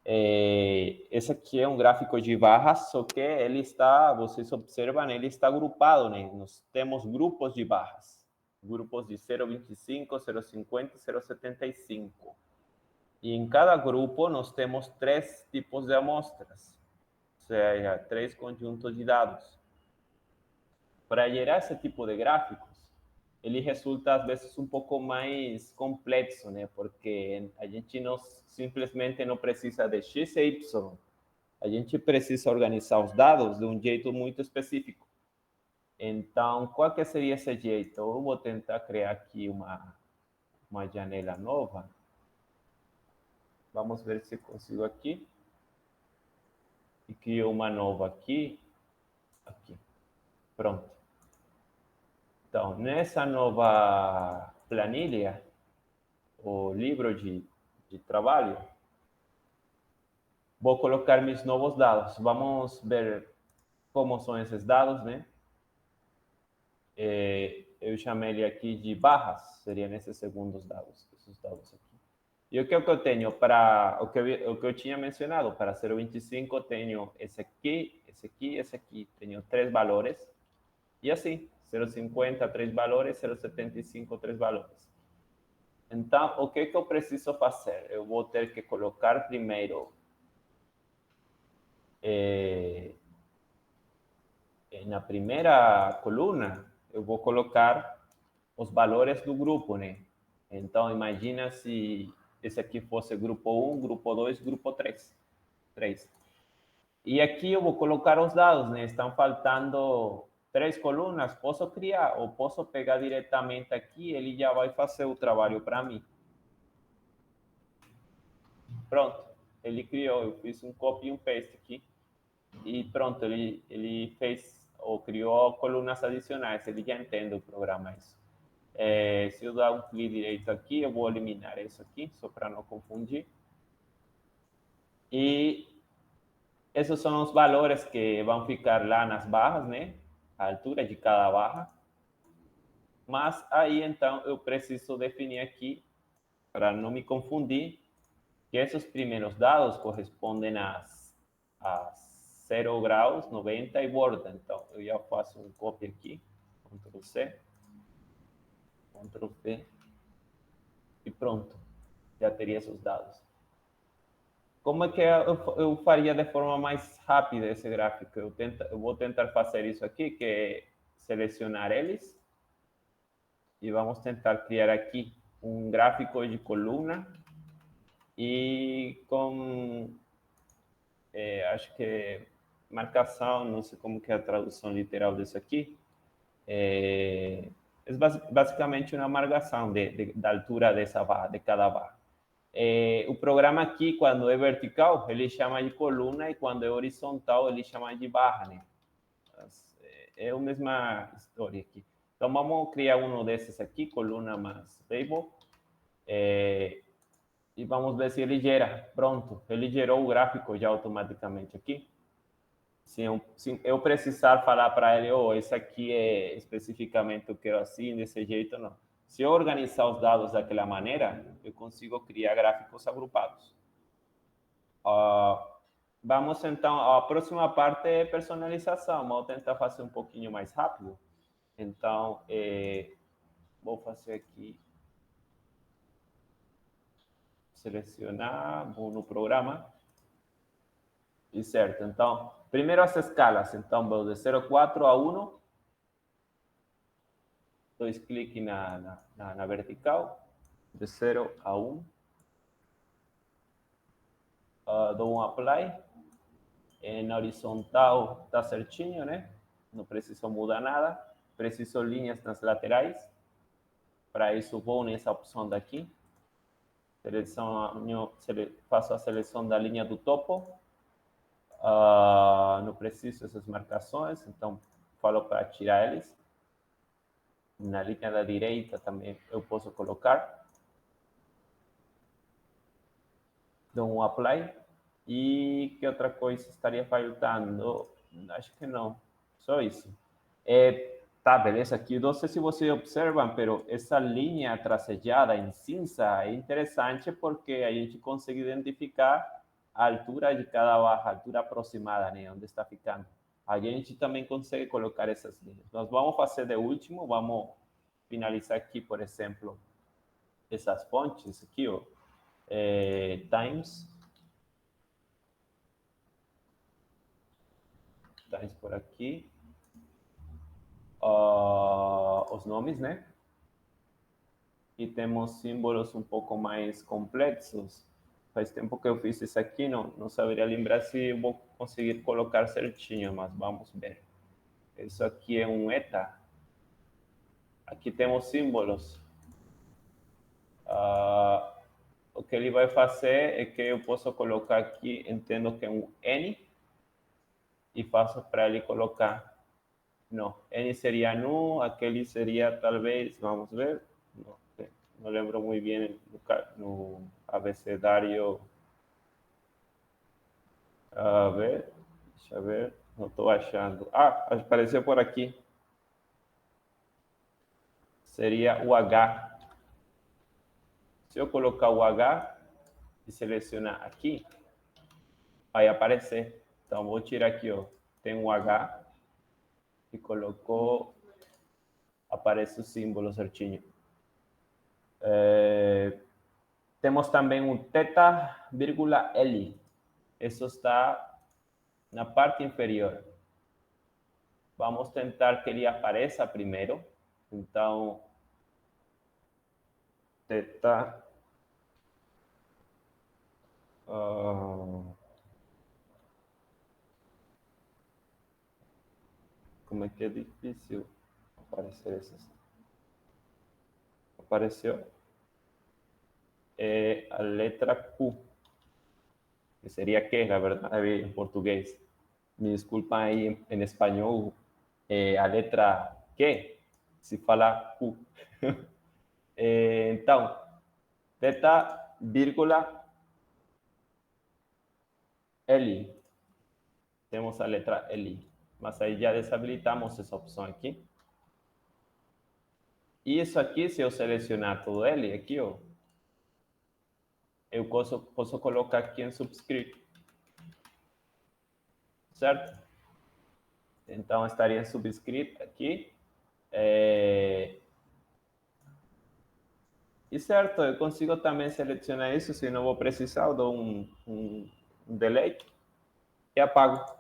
Esse aqui é um gráfico de barras, só que ele está, vocês observam, ele está agrupado, né? Nós temos grupos de barras. Grupos de 0,25, 0,50 e 0,75. E em cada grupo nós temos 3 tipos de amostras, ou seja, 3 conjuntos de dados. Para gerar esse tipo de gráficos, ele resulta às vezes um pouco mais complexo, né? Porque a gente simplesmente não precisa de X e Y. A gente precisa organizar os dados de um jeito muito específico. Então, qual que seria esse jeito? Eu vou tentar criar aqui uma janela nova. Vamos ver se consigo aqui. E crio uma nova aqui. Aqui. Pronto. Então, nessa nova planilha, o livro de trabalho, vou colocar meus novos dados. Vamos ver como são esses dados, né? Eu chamei ele aqui de barras, seria nesses segundos dados, esses dados aqui. E o que eu tenho para o que eu tinha mencionado, para 0,25 tenho esse aqui, esse aqui, esse aqui. Tenho 3 valores. E assim, 0,50, 3 valores, 0,75, 3 valores. Então, o que eu preciso fazer? Eu vou ter que colocar primeiro na primeira coluna, eu vou colocar os valores do grupo, né? Então, imagina se esse aqui fosse grupo 1, grupo 2, grupo 3. E aqui eu vou colocar os dados, né? Estão faltando 3 colunas. Posso criar ou posso pegar diretamente aqui, ele já vai fazer o trabalho para mim. Pronto, ele criou, eu fiz um copy e um paste aqui. E pronto, ele fez ou criou colunas adicionais, ele já entende o programa isso. Se eu dar um clique direito aqui, eu vou eliminar isso aqui, só para não confundir. E esses são os valores que vão ficar lá nas barras, né? A altura de cada barra. Mas aí, então, eu preciso definir aqui, para não me confundir, que esses primeiros dados correspondem a 0 graus, 90 e borda. Então, eu já faço um copy aqui, Ctrl C, Ctrl V, e pronto. Já teria esses dados. Como é que eu faria de forma mais rápida esse gráfico? Eu vou tentar fazer isso aqui, que é selecionar eles. E vamos tentar criar aqui um gráfico de coluna. E com, acho que marcação, não sei como que é a tradução literal disso aqui. É basicamente uma marcação da altura dessa barra, de cada barra. O programa aqui, quando é vertical, ele chama de coluna, e quando é horizontal, ele chama de barra, né? É a mesma história aqui. Então, vamos criar um desses aqui, coluna mais label, e vamos ver se ele gera. Pronto, ele gerou o gráfico já automaticamente aqui. Se eu precisar falar para ele, esse aqui é especificamente eu quero assim, desse jeito, não. Se eu organizar os dados daquela maneira, eu consigo criar gráficos agrupados. Vamos então, a próxima parte é personalização. Vou tentar fazer um pouquinho mais rápido. Então, vou fazer aqui, selecionar, vou no programa. E certo, então, primeiro as escalas. Então, vou de 0,4 a 1. Dois cliques na vertical, de 0 a 1. Dou um apply. Na horizontal está certinho, né? Não preciso mudar nada. Preciso linhas nas laterais. Para isso, vou nessa opção daqui. Faço a seleção da linha do topo. Não preciso dessas marcações, então falo para tirar eles. Na linha da direita também eu posso colocar. Dou um apply. E que outra coisa estaria faltando? Acho que não. Só isso. Tá, beleza. Aqui, não sei se vocês observam, mas essa linha tracejada em cinza é interessante porque a gente consegue identificar a altura de cada barra, a altura aproximada, né? Onde está ficando. A gente também consegue colocar essas linhas. Nós vamos fazer de último, vamos finalizar aqui, por exemplo, essas fontes aqui, ó. Times por aqui. Os nomes, né? E temos símbolos um pouco mais complexos. Faz tempo que eu fiz isso aqui, não saberia lembrar se eu vou conseguir colocar certinho, mas vamos ver. Isso aqui é um eta. Aqui temos símbolos. O que ele vai fazer é que eu posso colocar aqui, entendo que é um N, e faço para ele colocar. Não, N seria nu, aquele seria talvez, vamos ver, não lembro muito bem no abecedário. A ver, deixa eu ver, não estou achando. Apareceu por aqui. Seria o H. Se eu colocar o H, e selecionar aqui, vai aparecer. Então, vou tirar aqui, ó, tem um H e colocou, aparece o símbolo certinho. Temos também um θ, vírgula L. Isso está na parte inferior. Vamos tentar que ele apareça primeiro. Então, θ. Como é que é difícil aparecer essas? Apareceu. É a letra Q. Que seria que, na verdade, em português. Me desculpa aí em espanhol. A letra Q se fala Q. Então, θ, vírgula L. Temos a letra L. Mas aí já desabilitamos essa opção aqui. E isso aqui, se eu selecionar todo ele, aqui, ó, eu posso colocar aqui em subscript. Certo? Então, estaria em subscript aqui. E certo, eu consigo também selecionar isso, se não vou precisar, eu dou um delete e apago.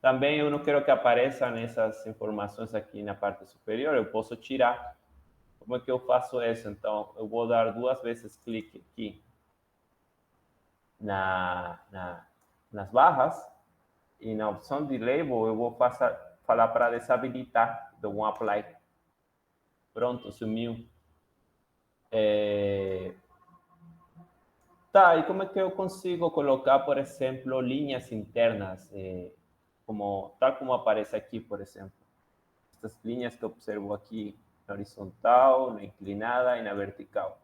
Também eu não quero que apareçam essas informações aqui na parte superior, eu posso tirar. Como é que eu faço isso? Então, eu vou dar 2 vezes clique aqui nas barras e na opção de label eu vou falar para desabilitar do One Apply. Pronto, sumiu. Tá, e como é que eu consigo colocar, por exemplo, linhas internas, tal como aparece aqui, por exemplo? Estas linhas que observo aqui, na horizontal, na inclinada e na vertical.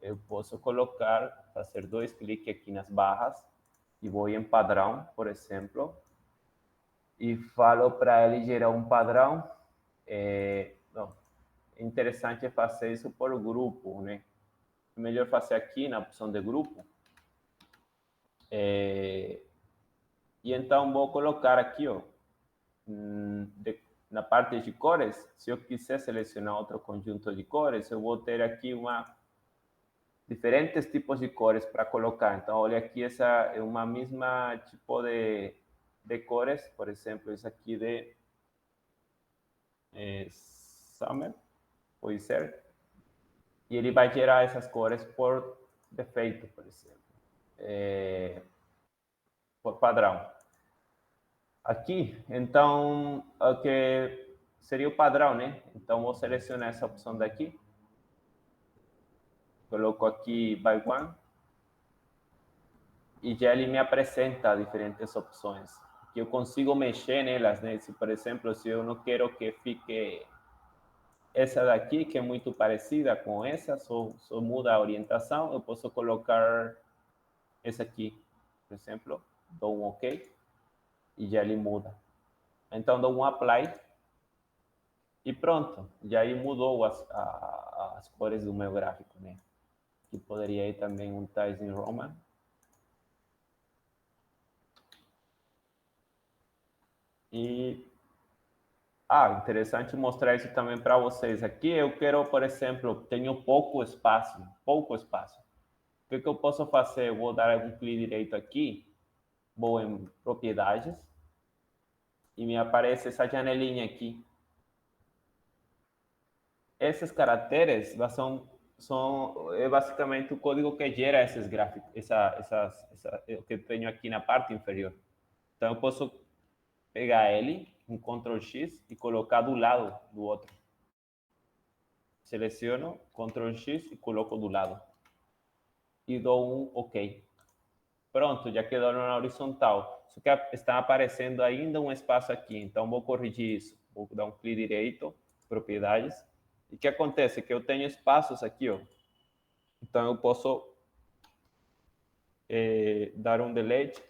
Eu posso colocar, fazer 2 cliques aqui nas barras e vou em padrão, por exemplo, e falo para ele gerar um padrão. Não, é interessante fazer isso por grupo, né? É melhor fazer aqui na opção de grupo. E então vou colocar aqui, ó, na parte de cores. Se eu quiser selecionar outro conjunto de cores, eu vou ter aqui diferentes tipos de cores para colocar. Então, olha aqui, essa é uma mesma tipo de cores. Por exemplo, esse aqui de Summer, pode ser. E ele vai gerar essas cores por defeito, por exemplo. Por padrão. Aqui, então, o que seria o padrão, né? Então, vou selecionar essa opção daqui. Coloco aqui by one. E já ele me apresenta diferentes opções. Que eu consigo mexer nelas, né? Se, por exemplo, se eu não quero que fique essa daqui, que é muito parecida com essa, só muda a orientação, eu posso colocar essa aqui, por exemplo. Dou um OK e já ele muda. Então, dou um Apply e pronto. Já aí mudou as cores do meu gráfico, né? Que poderia ir também um Times New Roman. E interessante mostrar isso também para vocês. Aqui eu quero, por exemplo, tenho pouco espaço. O que eu posso fazer? Eu vou dar um clique direito aqui, vou em propriedades e me aparece essa janelinha aqui. Esses caracteres são basicamente o código que gera esses gráficos, o que eu tenho aqui na parte inferior. Então eu posso pegar ele, um Ctrl X e colocar do lado do outro. Seleciono, Ctrl X e coloco do lado. E dou um OK. Pronto, já quedou na horizontal. Só que está aparecendo ainda um espaço aqui, então vou corrigir isso. Vou dar um clique direito, propriedades. E o que acontece? Que eu tenho espaços aqui, ó. Então eu posso dar um delete,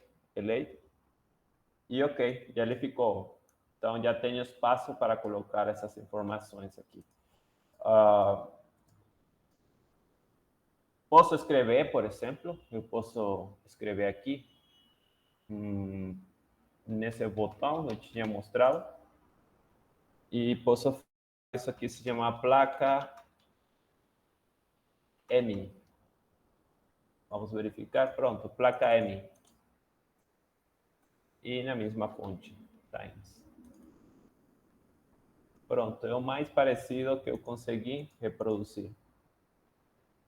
e OK, já ele ficou. Então já tenho espaço para colocar essas informações aqui. Posso escrever, por exemplo, eu posso escrever aqui, nesse botão que eu tinha mostrado, e posso fazer isso aqui, se chama placa M. Vamos verificar, pronto, placa M. E na mesma fonte, Times. Pronto, é o mais parecido que eu consegui reproduzir.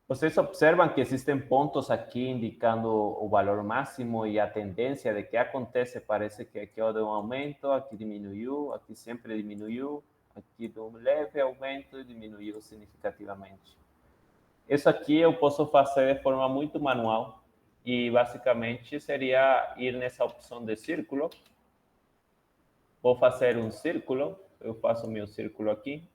Vocês observam que existem pontos aqui indicando o valor máximo e a tendência de que acontece. Parece que aqui houve um aumento, aqui diminuiu, aqui sempre diminuiu, aqui deu um leve aumento e diminuiu significativamente. Isso aqui eu posso fazer de forma muito manual e basicamente seria ir nessa opção de círculo. Vou fazer um círculo, eu faço meu círculo aqui.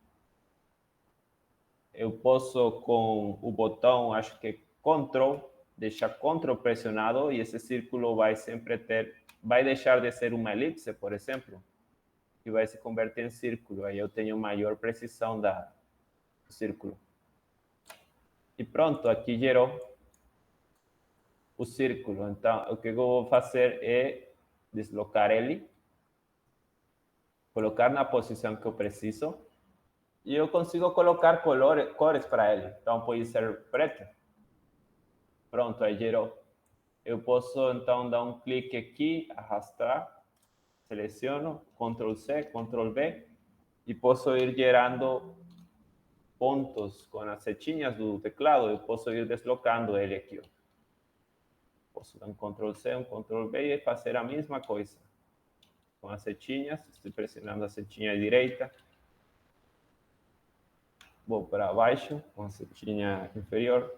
Eu posso, com o botão, acho que Ctrl, deixar Ctrl pressionado e esse círculo vai sempre vai deixar de ser uma elipse, por exemplo, e vai se converter em círculo. Aí eu tenho maior precisão do círculo. E pronto, aqui gerou o círculo. Então, o que eu vou fazer é deslocar ele, colocar na posição que eu preciso, e eu consigo colocar cores para ele. Então, pode ser preto. Pronto, aí gerou. Eu posso, então, dar um clique aqui, arrastar, seleciono, Ctrl C, Ctrl V, e posso ir gerando pontos com as setinhas do teclado. Eu posso ir deslocando ele aqui. Ó. Posso dar um Ctrl C, um Ctrl V e fazer a mesma coisa. Com as setinhas, estou pressionando a setinha direita. Vou para baixo, com a setinha inferior.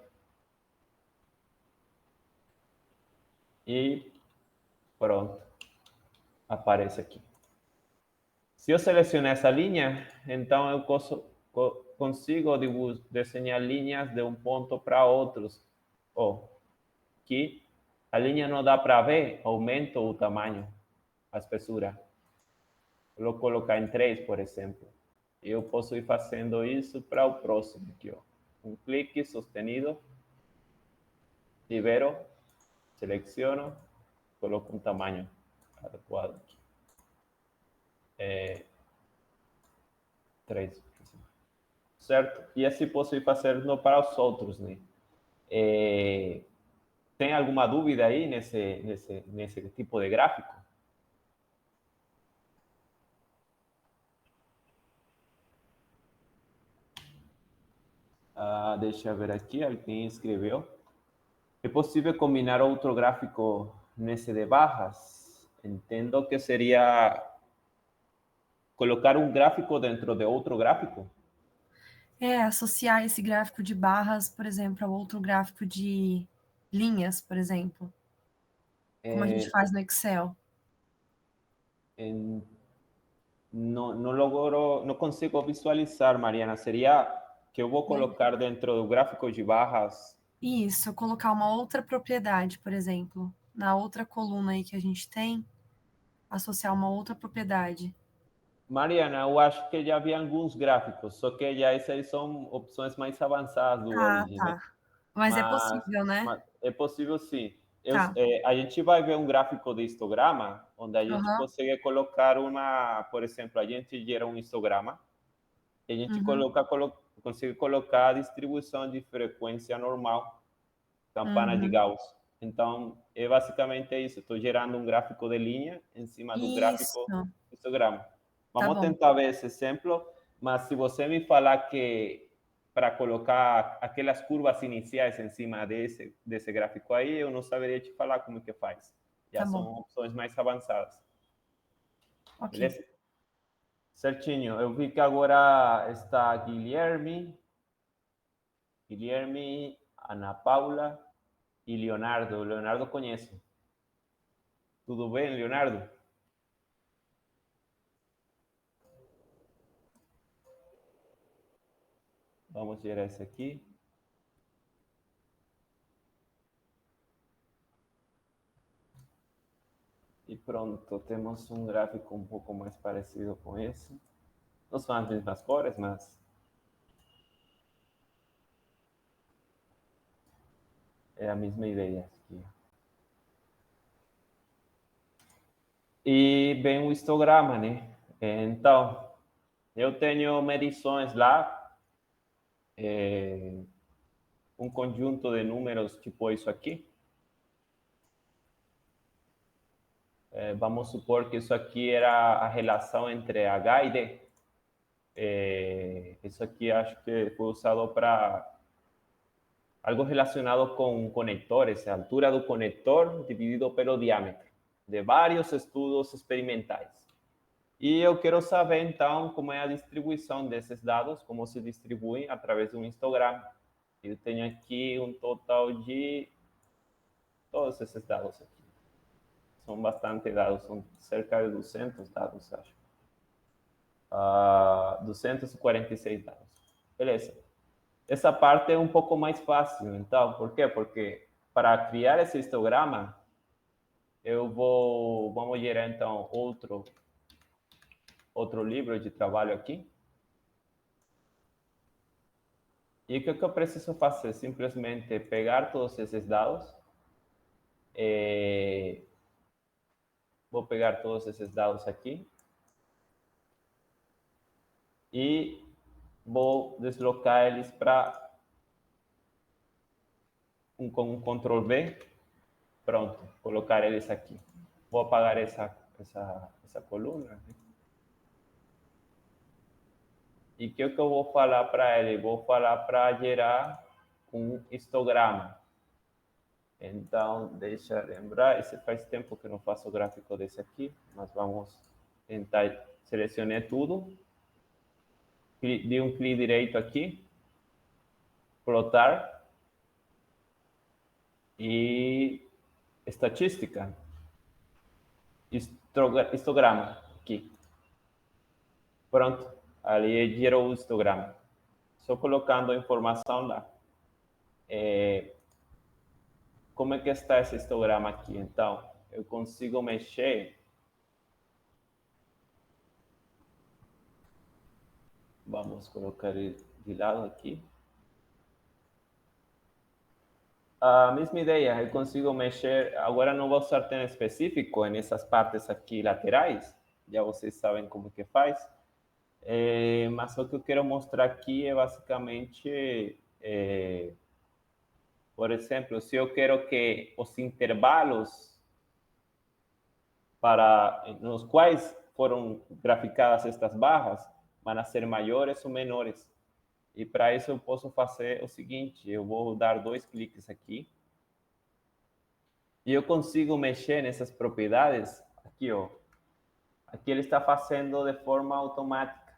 E pronto. Aparece aqui. Se eu selecionar essa linha, então eu consigo desenhar linhas de um ponto para outros. Que a linha não dá para ver, aumento o tamanho, a espessura. Vou colocar em 3, por exemplo. Eu posso ir fazendo isso para o próximo aqui, ó. Um clique sustenido, libero, seleciono, coloco um tamanho adequado aqui. 3, certo? E assim posso ir fazendo para os outros, né? Tem alguma dúvida aí nesse tipo de gráfico? Deixa eu ver aqui, alguém escreveu. É possível combinar outro gráfico nesse de barras? Entendo que seria colocar um gráfico dentro de outro gráfico? Associar esse gráfico de barras, por exemplo, ao outro gráfico de linhas, por exemplo. Como a gente faz no Excel. Não consigo visualizar, Mariana. Seria que eu vou colocar dentro do gráfico de barras? Isso, colocar uma outra propriedade, por exemplo, na outra coluna aí que a gente tem, associar uma outra propriedade. Mariana, eu acho que já vi alguns gráficos, só que já essas são opções mais avançadas do Origin, né? Tá. Mas é possível, né? Mas é possível sim. Tá. A gente vai ver um gráfico de histograma, onde a gente consegue colocar por exemplo, a gente gera um histograma, e a gente consegue colocar a distribuição de frequência normal, campana de Gauss. Então, é basicamente isso. Estou gerando um gráfico de linha em cima do gráfico histograma. Vamos tentar ver esse exemplo, mas se você me falar que para colocar aquelas curvas iniciais em cima desse gráfico aí, eu não saberia te falar como que faz. Já são opções mais avançadas. Beleza? Certinho. Eu vi que agora está Guilherme, Ana Paula e Leonardo. Leonardo conheço. Tudo bem, Leonardo? Vamos gerar esse aqui. E pronto, temos um gráfico um pouco mais parecido com esse. Não são as mesmas cores, mas... É a mesma ideia aqui. E vem o histograma, né? Então, eu tenho medições lá, um conjunto de números tipo isso aqui. Vamos supor que isso aqui era a relação entre H e D. Isso aqui acho que foi usado para algo relacionado com conectores, a altura do conector dividido pelo diâmetro, de vários estudos experimentais. E eu quero saber, então, como é a distribuição desses dados, como se distribuem através de um histograma. Eu tenho aqui um total de todos esses dados aqui. São bastante dados, são cerca de 200 dados, acho. 246 dados. Beleza. Essa parte é um pouco mais fácil, então, por quê? Porque para criar esse histograma, vamos gerar, então, outro livro de trabalho aqui. E o que eu preciso fazer? Simplesmente pegar todos esses dados. Vou pegar todos esses dados aqui. E vou deslocar eles para com um Ctrl V. Pronto, colocar eles aqui. Vou apagar essa coluna. E o que eu vou falar para ele? Vou falar para gerar um histograma. Então, deixa eu lembrar. Esse faz tempo que eu não faço o gráfico desse aqui, mas vamos tentar selecionar tudo. Dê um clique direito aqui, plotar e estatística, histograma aqui. Pronto, ali gerou o histograma. Só colocando a informação lá. Como é que está esse histograma aqui? Então, eu consigo mexer. Vamos colocar ele de lado aqui. A mesma ideia, eu consigo mexer, agora não vou usar tão específico nessas partes aqui laterais, já vocês sabem como que faz, mas o que eu quero mostrar aqui é basicamente, por exemplo, se eu quero que os intervalos nos quais foram graficadas estas barras vão ser maiores ou menores. E para isso eu posso fazer o seguinte, eu vou dar 2 cliques aqui. E eu consigo mexer nessas propriedades aqui, ó. Aqui ele está fazendo de forma automática.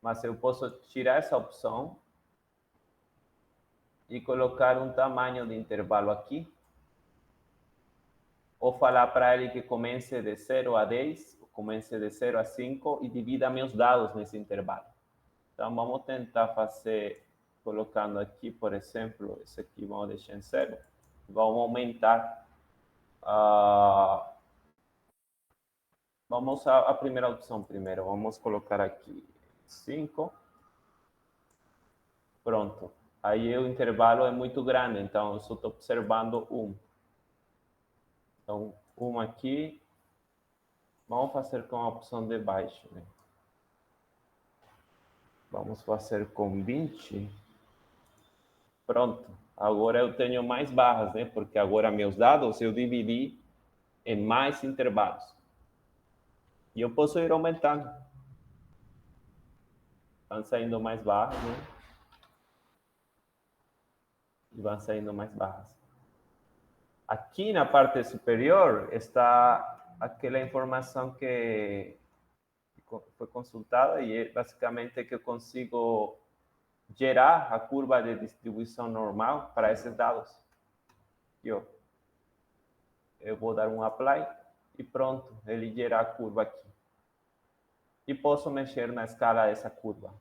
Mas eu posso tirar essa opção e colocar um tamanho de intervalo aqui. Ou falar para ele que comece de 0 a 10, ou comece de 0 a 5 e divida meus dados nesse intervalo. Então, vamos tentar fazer, colocando aqui, por exemplo, esse aqui vamos deixar em 0. Vamos aumentar. Vamos usar a primeira opção primeiro. Vamos colocar aqui 5. Pronto. Aí o intervalo é muito grande, então eu só estou observando 1. Então, 1 aqui. Vamos fazer com a opção de baixo, né? Vamos fazer com 20. Pronto. Agora eu tenho mais barras, né? Porque agora meus dados eu dividi em mais intervalos. E eu posso ir aumentando. Vão saindo mais barras, né? E vão saindo mais barras. Aqui na parte superior está aquela informação que foi consultada e é basicamente que eu consigo gerar a curva de distribuição normal para esses dados. Eu vou dar um apply e pronto, ele gera a curva aqui. E posso mexer na escala dessa curva.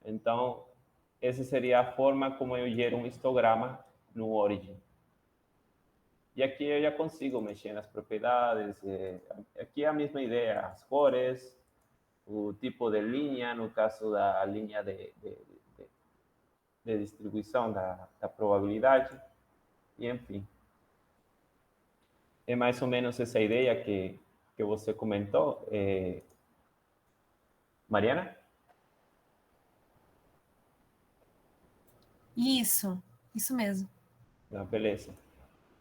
Então, essa seria a forma como eu gero um histograma no Origin. E aqui eu já consigo mexer nas propriedades. Aqui é a mesma ideia, as cores, o tipo de linha, no caso da linha de distribuição da probabilidade, e enfim. É mais ou menos essa ideia que você comentou, Mariana? Isso mesmo. Ah, beleza.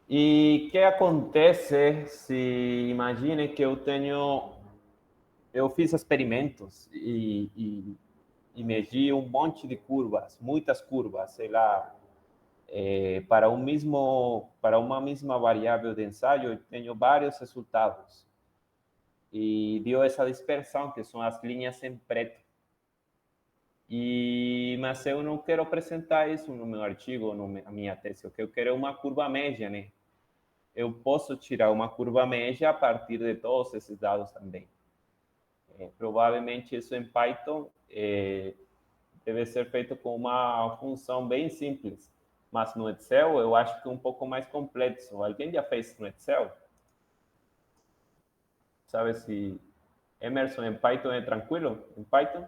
E o que acontece se, imagine que eu fiz experimentos e medi um monte de curvas, muitas curvas, sei lá, para uma mesma variável de ensaio, eu tenho vários resultados. E deu essa dispersão, que são as linhas em preto. Mas eu não quero apresentar isso no meu artigo, na minha tese. O que eu quero é uma curva média, né? Eu posso tirar uma curva média a partir de todos esses dados também. Provavelmente isso em Python deve ser feito com uma função bem simples, mas no Excel eu acho que é um pouco mais complexo. Alguém já fez no Excel? Sabe se Emerson em Python é tranquilo? Em Python?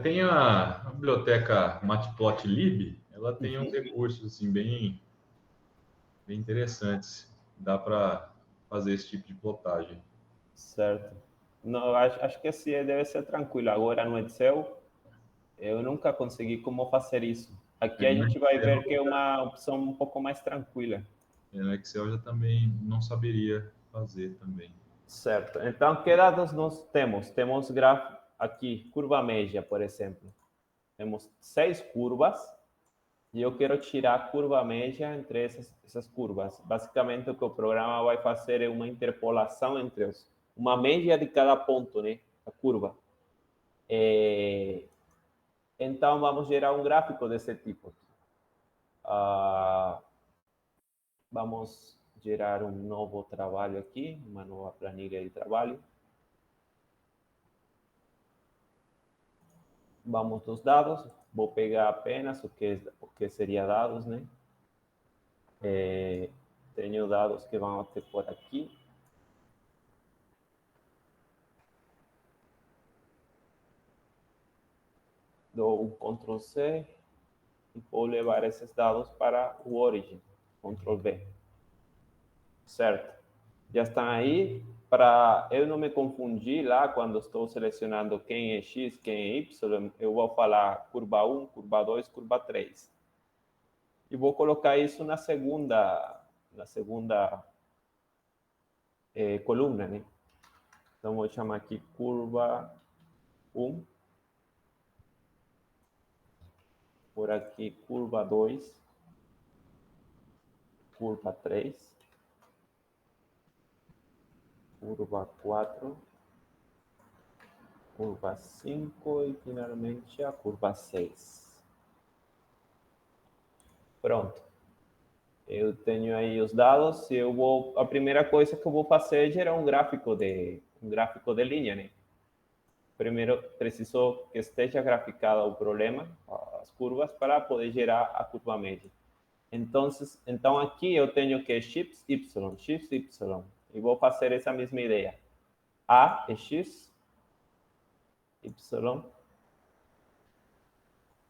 Tem a biblioteca Matplotlib, ela tem uns recursos assim, bem interessantes. Dá para fazer esse tipo de plotagem. Certo. Não, acho que assim deve ser tranquilo. Agora no Excel, eu nunca consegui como fazer isso. Aqui a No gente vai Excel, ver que é uma opção um pouco mais tranquila. no Excel eu já também não saberia fazer também. Certo. Então, que dados nós temos? Temos gráfico aqui, curva média, por exemplo. Temos 6 curvas e eu quero tirar a curva média entre essas curvas. Basicamente, o que o programa vai fazer é uma interpolação entre uma média de cada ponto, né? A curva. Então, vamos gerar um gráfico desse tipo. Vamos gerar um novo trabalho aqui, uma nova planilha de trabalho. Vamos dos dados. Vou pegar apenas o que seria dados, né? Tenho dados que vão ter por aqui. Dou um Ctrl C e vou levar esses dados para o origin, Ctrl V. Certo? Já estão aí. Para eu não me confundir lá quando estou selecionando quem é X, quem é Y, eu vou falar curva 1, curva 2, curva 3. E vou colocar isso na segunda coluna, né? Então, vou chamar aqui curva 1. Por aqui, curva 2. Curva 3. Curva 4. Curva 5 e, finalmente, a curva 6. Pronto. Eu tenho aí os dados e a primeira coisa que eu vou fazer é gerar um gráfico de linha, né? Primeiro, preciso que esteja graficado o problema, as curvas, para poder gerar a curva média. Então aqui eu tenho que x, y, e vou fazer essa mesma ideia. A é x, y,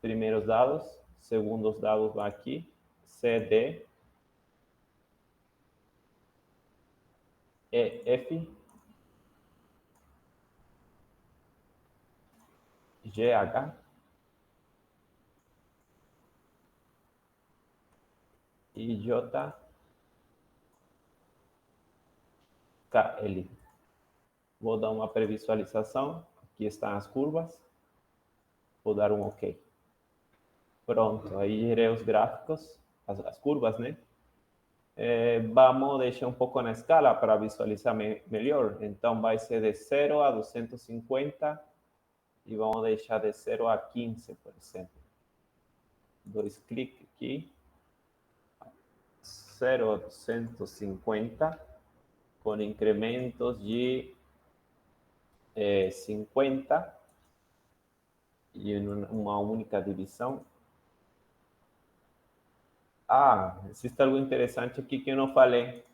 primeiros dados, segundos dados vão aqui, C, D, E, F, G, H, I, J, K, L. Vou dar uma previsualização. Aqui estão as curvas. Vou dar um OK. Pronto, aí gerei os gráficos, as curvas, né? Vamos deixar um pouco na escala para visualizar melhor. Então, vai ser de 0 a 250 e vamos deixar de 0 a 15, por exemplo. Dois cliques aqui. 0 a 250 com incrementos de 50 e uma única divisão. Existe algo interessante aqui que eu não falei.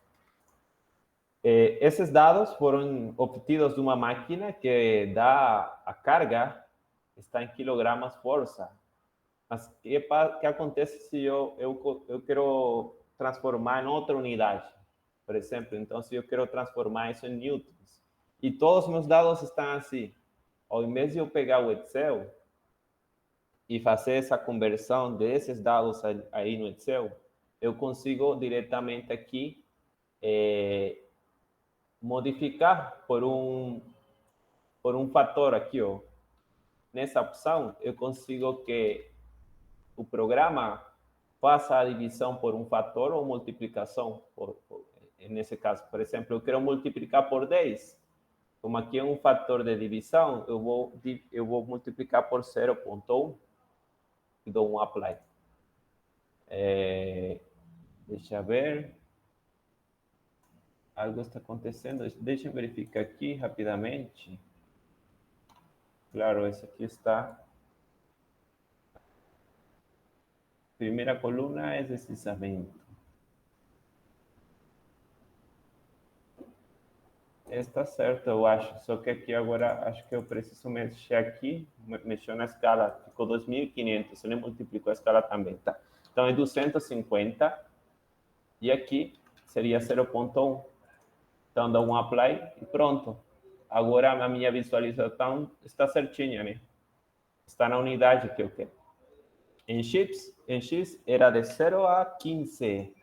Esses dados foram obtidos de uma máquina que dá a carga está em quilogramas força. Mas o que acontece se eu quero transformar em outra unidade? Por exemplo, então, se eu quero transformar isso em newtons, e todos os meus dados estão assim, ao invés de eu pegar o Excel e fazer essa conversão desses dados aí no Excel, eu consigo diretamente aqui modificar por um fator aqui, ó. Nessa opção, eu consigo que o programa faça a divisão por um fator ou multiplicação. Nesse caso, por exemplo, eu quero multiplicar por 10. Como aqui é um fator de divisão, eu vou multiplicar por 0,1 e dou um apply. Deixa eu ver. Algo está acontecendo. Deixa eu verificar aqui rapidamente. Claro, esse aqui está. Primeira coluna é deslizamento. Está certo, eu acho. Só que aqui agora acho que eu preciso mexer aqui. Mexeu na escala, ficou 2.500. Ele multiplicou a escala também, tá? Então é 250. E aqui seria 0,1. Então dá um apply e pronto. Agora a minha visualização está certinha, né? Está na unidade que eu quero. Em X era de 0 a 15.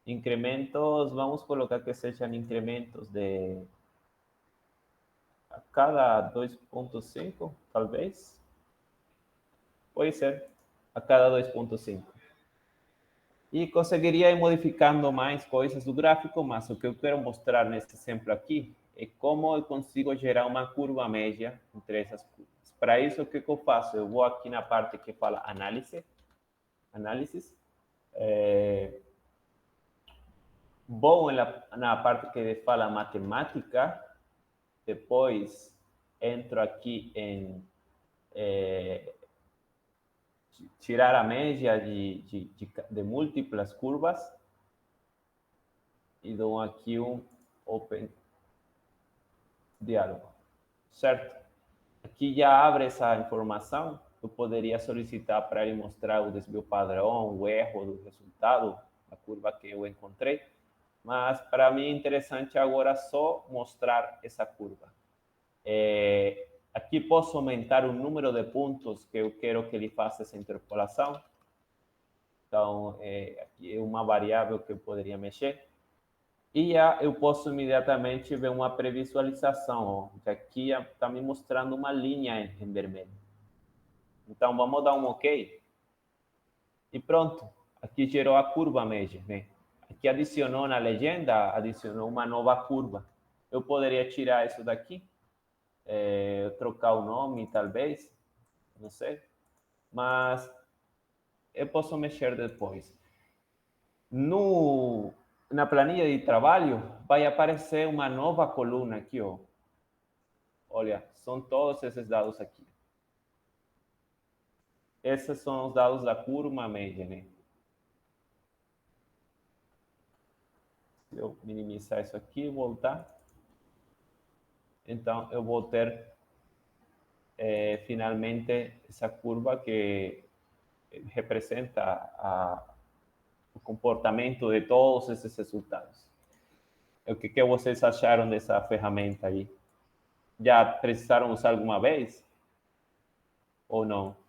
Incrementos, vamos colocar que sejam incrementos de a cada 2,5, talvez. Pode ser, a cada 2,5. E conseguiria ir modificando mais coisas do gráfico, mas o que eu quero mostrar nesse exemplo aqui é como eu consigo gerar uma curva média entre essas curvas. Para isso, o que eu faço? Eu vou aqui na parte que fala análise. Vou na parte que fala matemática. Depois, entro aqui em tirar a média de múltiplas curvas e dou aqui um Open Diálogo, certo? Aqui já abre essa informação. Eu poderia solicitar para ele mostrar o desvio padrão, o erro do resultado, a curva que eu encontrei. Mas para mim é interessante agora só mostrar essa curva. Aqui posso aumentar o número de pontos que eu quero que ele faça essa interpolação. Então, aqui é uma variável que eu poderia mexer. E eu posso imediatamente ver uma previsualização, ó, que aqui está me mostrando uma linha em vermelho. Então, vamos dar um OK. E pronto, aqui gerou a curva média, né? Aqui adicionou na legenda, adicionou uma nova curva. Eu poderia tirar isso daqui, trocar o nome, talvez, não sei. Mas eu posso mexer depois. Na planilha de trabalho, vai aparecer uma nova coluna aqui, ó. Olha, são todos esses dados aqui. Esses são os dados da curva média, né? Se eu minimizar isso aqui e voltar, então eu vou ter finalmente essa curva que representa o comportamento de todos esses resultados. O que vocês acharam dessa ferramenta aí? Já precisaram usar alguma vez? Ou não?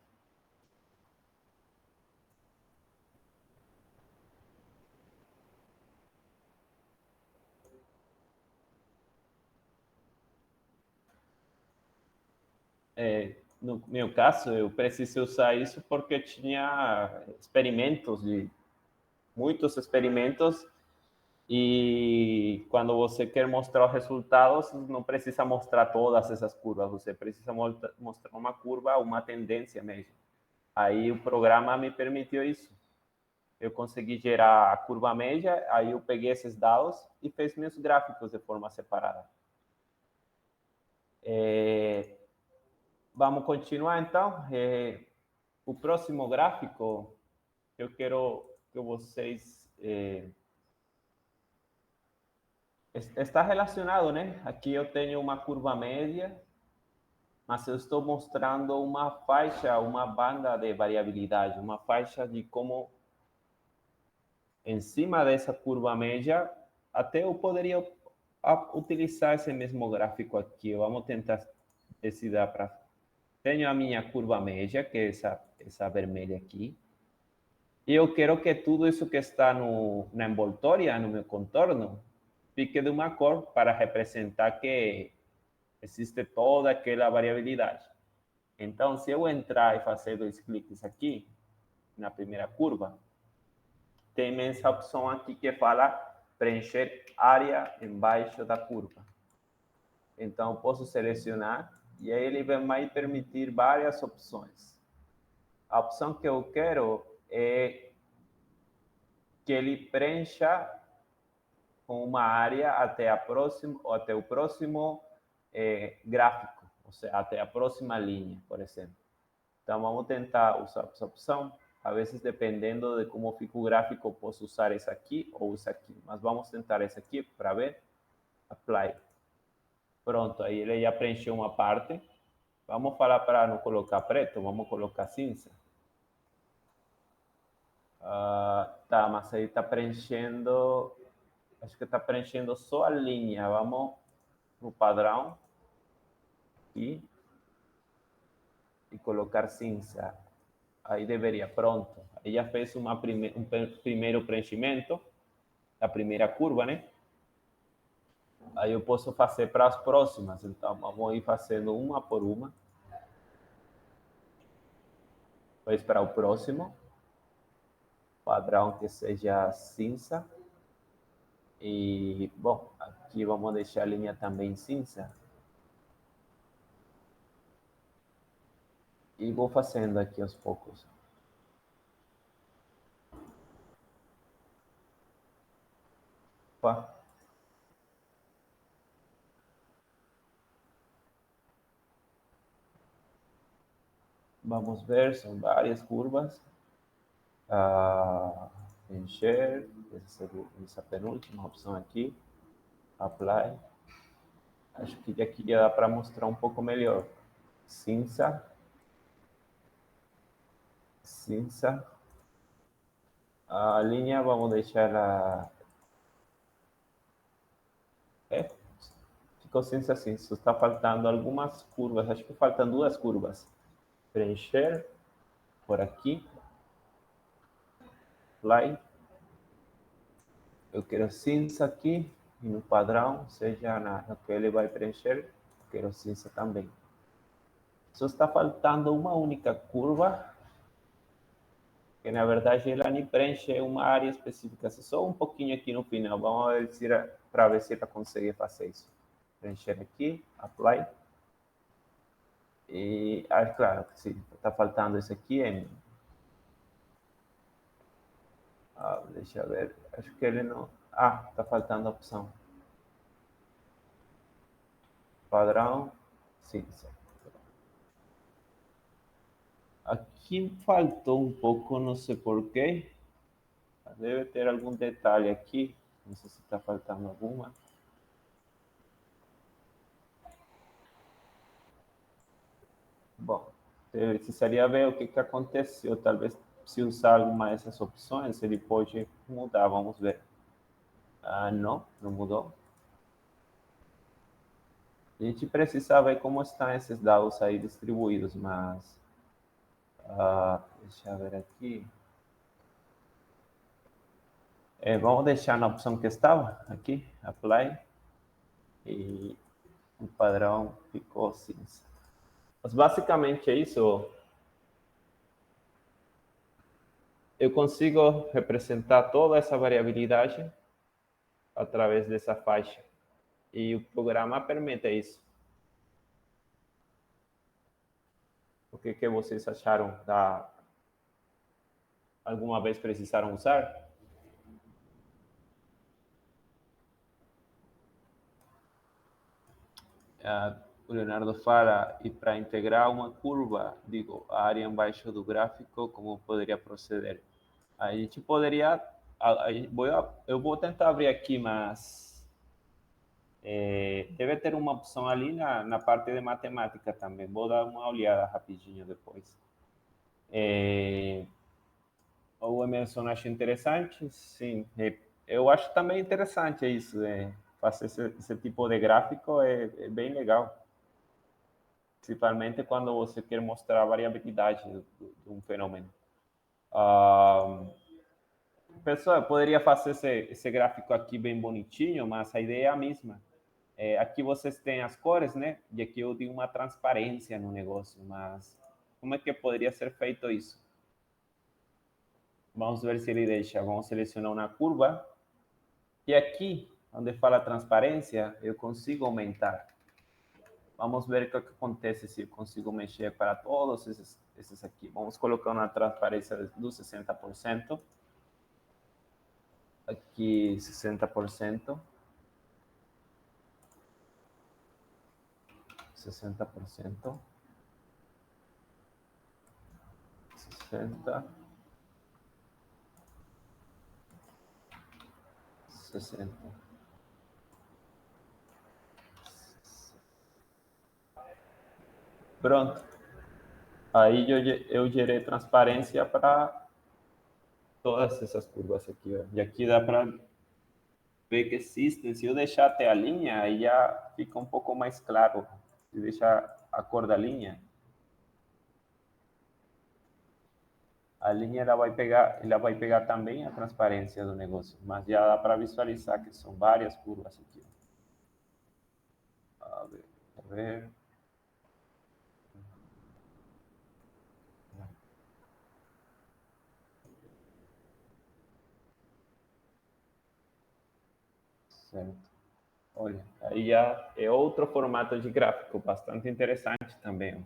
No meu caso, eu precisei usar isso porque tinha muitos experimentos, e quando você quer mostrar os resultados, não precisa mostrar todas essas curvas, você precisa mostrar uma curva, uma tendência mesmo. Aí o programa me permitiu isso. Eu consegui gerar a curva média, aí eu peguei esses dados e fiz meus gráficos de forma separada. Vamos continuar, então. O próximo gráfico, eu quero que vocês... está relacionado, né? Aqui eu tenho uma curva média mas eu estou mostrando uma faixa, uma banda de variabilidade, uma faixa de como em cima dessa curva média, até eu poderia utilizar esse mesmo gráfico aqui. Vamos tentar decidir para... Tenho a minha curva média, que é essa vermelha aqui. E eu quero que tudo isso que está na envoltória, no meu contorno, fique de uma cor para representar que existe toda aquela variabilidade. Então, se eu entrar e fazer 2 cliques aqui, na primeira curva, tem essa opção aqui que fala preencher área embaixo da curva. Então, eu posso selecionar e aí ele vai me permitir várias opções. A opção que eu quero é que ele preencha com uma área até o próximo gráfico, ou seja, até a próxima linha, por exemplo. Então, vamos tentar usar essa opção. A vezes, dependendo de como fica o gráfico, eu posso usar essa aqui ou essa aqui. Mas vamos tentar essa aqui para ver. Apply. Pronto, aí ele já preencheu uma parte. Vamos falar para não colocar preto, vamos colocar cinza. Tá, mas aí está preenchendo... Acho que está preenchendo só a linha. Vamos no padrão. E colocar cinza. Aí deveria, pronto. Aí já fez um primeiro preenchimento, a primeira curva, né? Aí eu posso fazer para as próximas. Então, vamos ir fazendo uma por uma. Vou esperar o próximo. Padrão que seja cinza. E, bom, aqui vamos deixar a linha também cinza. E vou fazendo aqui aos poucos. Opa. Vamos ver, são várias curvas. Encher, essa penúltima opção aqui. Apply. Acho que aqui já dá para mostrar um pouco melhor. Cinza. Cinza. A linha vamos deixar ela... ficou cinza assim. Só está faltando algumas curvas. Acho que faltam 2 curvas. Preencher. Por aqui. Apply. Eu quero cinza aqui. E no padrão, seja no que ele vai preencher, eu quero cinza também. Só está faltando uma única curva, que na verdade ela nem preenche uma área específica, só um pouquinho aqui no final. Vamos ver para ver se ela consegue fazer isso. Preencher aqui, apply. E, claro, sim, está faltando esse aqui. Deixa eu ver, acho que ele não... está faltando a opção. Padrão, cinza. Aqui faltou um pouco, não sei porquê. Deve ter algum detalhe aqui. Não sei se está faltando alguma. Bom, precisaria ver o que aconteceu. Talvez se usar alguma dessas opções, ele pode mudar. Vamos ver. Não mudou. A gente precisa ver como estão esses dados aí distribuídos, mas... deixa eu ver aqui. Vamos deixar na opção que estava aqui, Apply. E o padrão ficou cinza. Mas basicamente é isso. Eu consigo representar toda essa variabilidade através dessa faixa. E o programa permite isso. O que vocês acharam? Alguma vez precisaram usar? O Leonardo fala, e para integrar uma curva, digo, a área embaixo do gráfico, como poderia proceder? A gente poderia... eu vou tentar abrir aqui, mas... deve ter uma opção ali na parte de matemática também. Vou dar uma olhada rapidinho depois. O Emerson acha interessante? Sim. Eu acho também interessante isso. Fazer esse tipo de gráfico é bem legal. Principalmente quando você quer mostrar a variabilidade de um fenômeno. Pessoal, eu poderia fazer esse gráfico aqui bem bonitinho, mas a ideia é a mesma. Aqui vocês têm as cores, né? E aqui eu tenho uma transparência no negócio, mas como é que poderia ser feito isso? Vamos ver se ele deixa. Vamos selecionar uma curva. E aqui, onde fala transparência, eu consigo aumentar. Vamos ver o que acontece se eu consigo mexer para todos esses aqui. Vamos colocar uma transparência do 60%. Aqui, 60%. 60%. 60%. 60. Pronto. Aí eu gerei transparência para todas essas curvas aqui. Ó. E aqui dá para ver que existem. Se eu deixar até a linha, aí já fica um pouco mais claro. Se deixar a cor da linha, a linha ela vai pegar também a transparência do negócio, mas já dá para visualizar que são várias curvas aqui. A ver. Certo. Olha, aí já é outro formato de gráfico, bastante interessante também.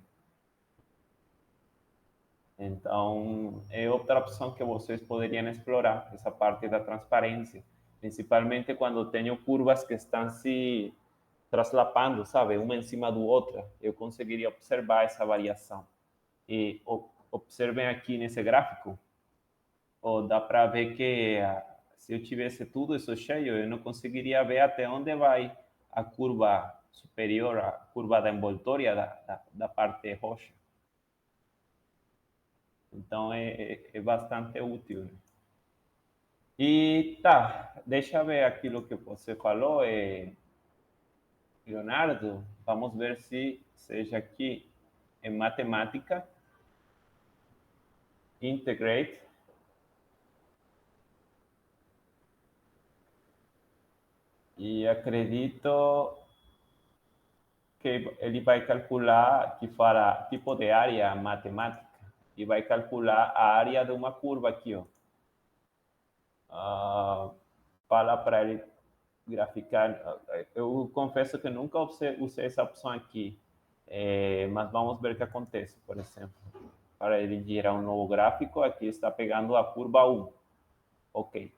Então, é outra opção que vocês poderiam explorar, essa parte da transparência, principalmente quando tenho curvas que estão se traslapando, sabe, uma em cima do outra, eu conseguiria observar essa variação. E observem aqui nesse gráfico, dá para ver que se eu tivesse tudo isso cheio, eu não conseguiria ver até onde vai a curva superior, a curva da envoltória da parte roxa. Então, é bastante útil. Né? E tá, deixa eu ver aquilo que você falou, Leonardo. Vamos ver se seja aqui em matemática, integrate. E acredito que ele vai calcular, que fará tipo de área matemática, e vai calcular a área de uma curva aqui, ó. Fala para ele graficar. Eu confesso que nunca usei essa opção aqui, mas vamos ver o que acontece, por exemplo. Para ele gerar um novo gráfico, aqui está pegando a curva 1. Ok.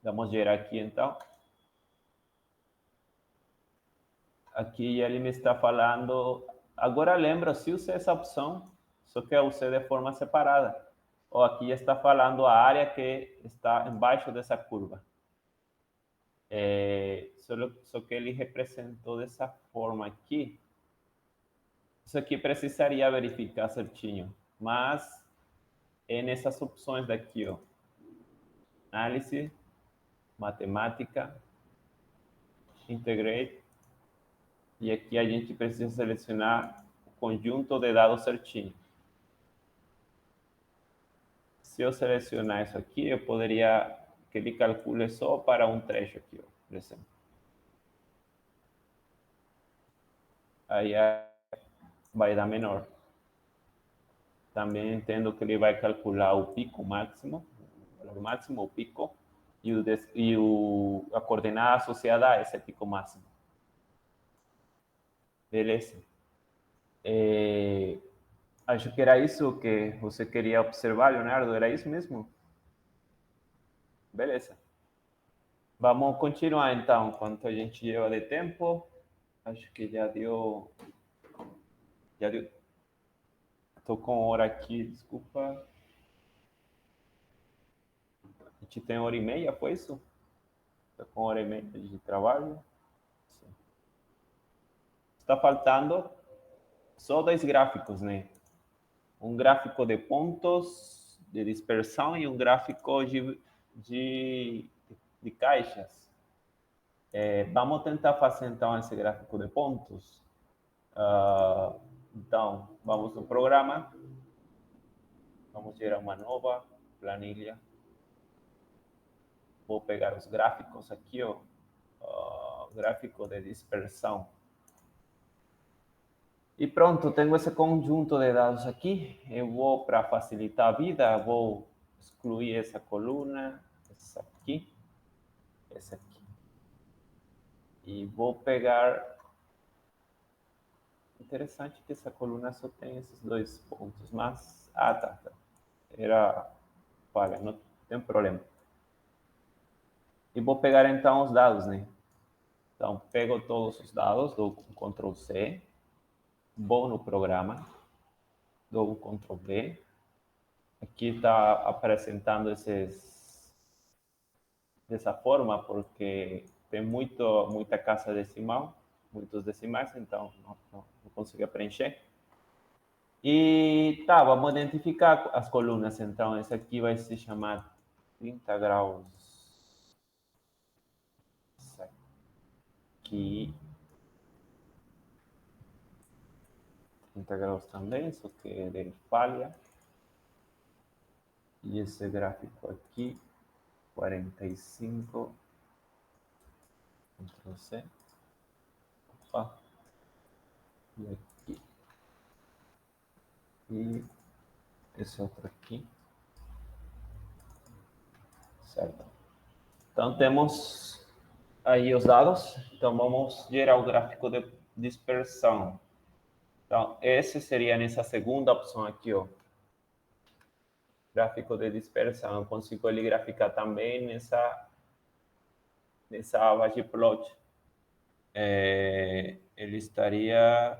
Vamos gerar aqui, então. Aqui ele me está falando... Agora lembro, se usei essa opção, só que eu usei de forma separada. Ou aqui está falando a área que está embaixo dessa curva. Só que ele representou dessa forma aqui. Isso aqui precisaria verificar certinho, mas é nessas opções daqui, ó. Análise, matemática, integrate, e aqui a gente precisa selecionar o conjunto de dados certinho. Se eu selecionar isso aqui, eu poderia que ele calcule só para um trecho aqui, ó, por exemplo. Aí vai dar menor. Também entendo que ele vai calcular o pico máximo, o valor máximo, o pico, e a coordenada associada a esse pico máximo. Beleza. Acho que era isso que você queria observar, Leonardo. Era isso mesmo? Beleza. Vamos continuar, então. Quanto a gente leva de tempo? Acho que já deu... Já deu... Estou com hora aqui, desculpa. A gente tem 1h30, foi isso? Estou com 1h30 de trabalho. está faltando só dois gráficos, né? Um gráfico de pontos de dispersão e um gráfico de caixas. Vamos tentar fazer, então, esse gráfico de pontos. Então, vamos no programa. Vamos gerar uma nova planilha. Vou pegar os gráficos aqui, ó. Gráfico de dispersão. E pronto, tenho esse conjunto de dados aqui. Eu vou, para facilitar a vida, vou excluir essa coluna, essa aqui, essa aqui. E vou pegar... Interessante que essa coluna só tem esses dois pontos, mas... tá. Era falha, não tem problema. E vou pegar, então, os dados, né? Então, pego todos os dados, dou um Ctrl C, vou no programa, dou um Ctrl V. Aqui está apresentando dessa forma, porque tem muita casa decimal, muitos decimais, então não consigo preencher. E tá, vamos identificar as colunas, então esse aqui vai se chamar 30 graus. Isso aqui. 30 graus também, só que ele falha. E esse gráfico aqui, 45. Ctrl C. Opa. E aqui. E esse outro aqui. Certo. Então, temos aí os dados. Então, vamos gerar o gráfico de dispersão. Então, esse seria nessa segunda opção aqui, ó. Gráfico de dispersão. Eu consigo ele graficar também nessa aba de plot. Ele estaria...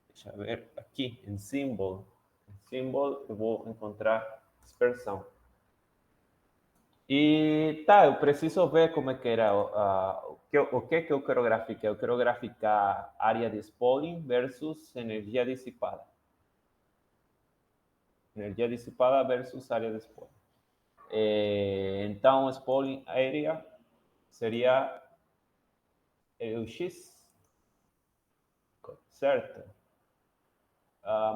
Deixa eu ver aqui, em Symbol. Em Symbol, eu vou encontrar dispersão. E tá, eu preciso ver como é que era o que eu quero graficar. Eu quero graficar área de spalling versus energia dissipada. Energia dissipada versus área de spalling. Então, spalling area seria o X, certo?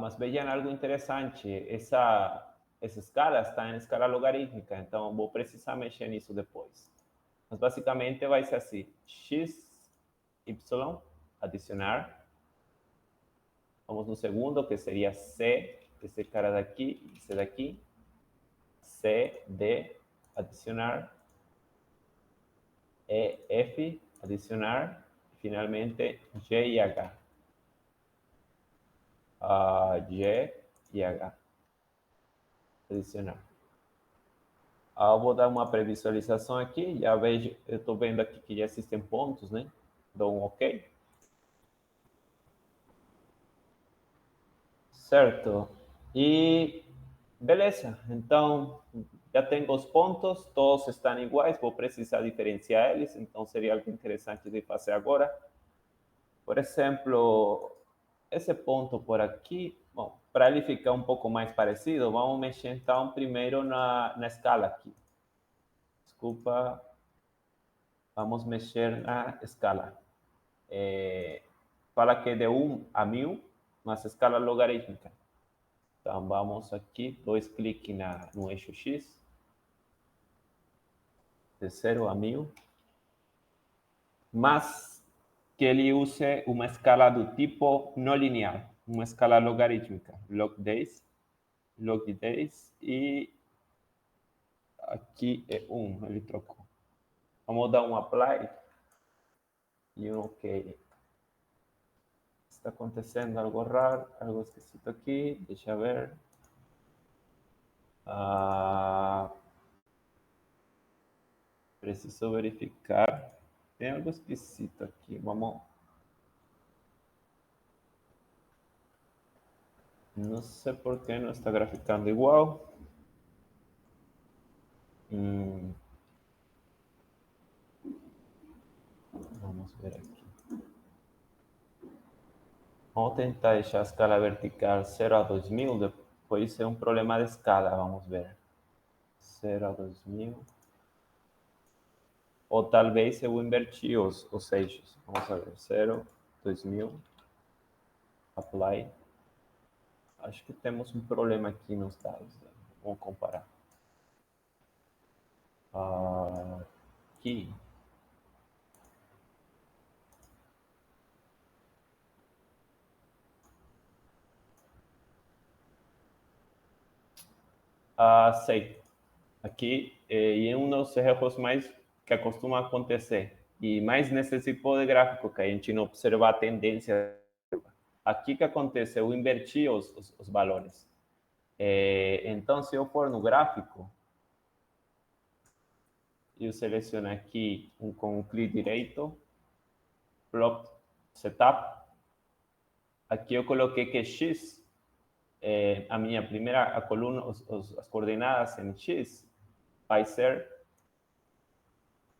Mas vejam algo interessante. Essa escala está em escala logarítmica, então vou precisar mexer nisso depois. Mas basicamente vai ser assim: x, y, adicionar. Vamos no segundo, que seria c, esse cara daqui, esse daqui. C, D, adicionar. E, F, adicionar. Finalmente, G e H. G e H. Adicionar. Eu vou dar uma previsualização aqui. Já vejo, eu estou vendo aqui que já existem pontos, né? Dou um OK. Certo. E beleza. Então, já tenho os pontos, todos estão iguais. Vou precisar diferenciar eles, então seria algo interessante de fazer agora. Por exemplo, esse ponto por aqui, bom, para ele ficar um pouco mais parecido, vamos mexer então primeiro na escala aqui. Desculpa, vamos mexer na escala. Fala que é de 1 a 1000, mas escala logarítmica. Então, vamos aqui, dois cliques no eixo X, de 0 a 1000, mas que ele use uma escala do tipo não linear, uma escala logarítmica, log 10, log 10, e aqui é 1, ele trocou. Vamos dar um apply e um OK. Está acontecendo algo raro, algo esquisito aqui, deixa eu ver. Preciso verificar. Tem algo esquisito aqui, vamos... Não sei por que não está graficando igual. Vamos ver aqui. Vamos tentar deixar a escala vertical 0 a 2000, depois é um problema de escala, vamos ver. 0 a 2000. Ou talvez eu inverti os eixos. Vamos ver, 0, 2000, apply. Acho que temos um problema aqui nos dados. Vamos comparar. Aqui. Sei. Aqui é um dos erros mais que costuma acontecer. E mais nesse tipo de gráfico, que a gente não observa a tendência. Aqui que acontece, eu inverti os valores. Então, se eu for no gráfico, eu seleciono aqui com um clique direito, plot setup. Aqui eu coloquei que x, a minha primeira coluna, as coordenadas em x, vai ser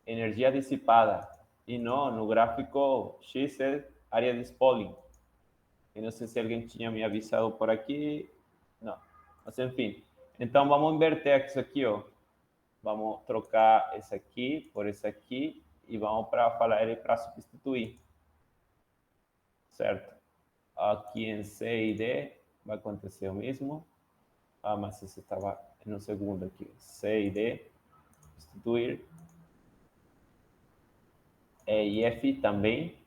energia dissipada. E não, no gráfico x é área de spalling. Eu não sei se alguém tinha me avisado por aqui. Não. Mas, enfim. Então, vamos inverter isso aqui, ó. Vamos trocar esse aqui por esse aqui e vamos falar ele para substituir. Certo? Aqui em C e D vai acontecer o mesmo. Mas esse estava no segundo aqui. C e D. Substituir. E e F também.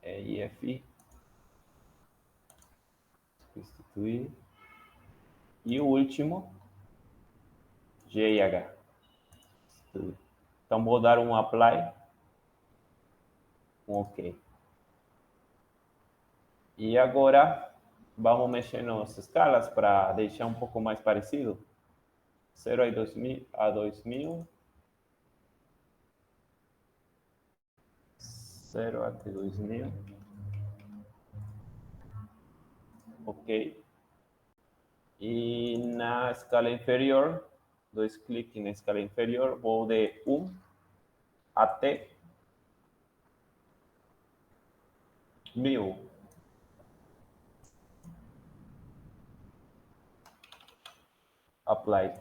E e F. Substituir. E o último, G e H. Então, vou dar um apply. Um OK. E agora, vamos mexer nas escalas para deixar um pouco mais parecido. 0 a 2000, a 2000. 0 até 2000. OK. E na escala inferior, dois cliques na escala inferior, vou de 1 até 1000. Apply.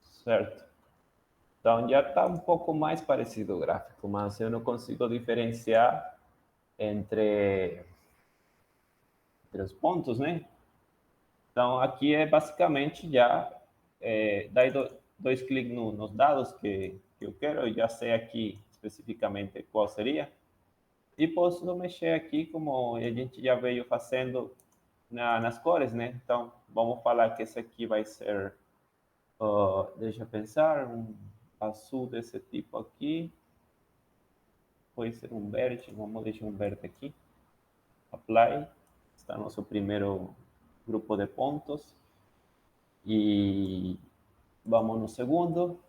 Certo. Então, já está um pouco mais parecido o gráfico, mas eu não consigo diferenciar entre os pontos, né? Então, aqui é basicamente já dar dois cliques nos dados que eu quero, eu já sei aqui especificamente qual seria, e posso mexer aqui como a gente já veio fazendo nas cores, né? Então, vamos falar que esse aqui vai ser, deixa eu pensar, um azul desse tipo aqui, pode ser um verde, vamos deixar um verde aqui, apply, está nosso primeiro grupo de pontos, e vamos no segundo,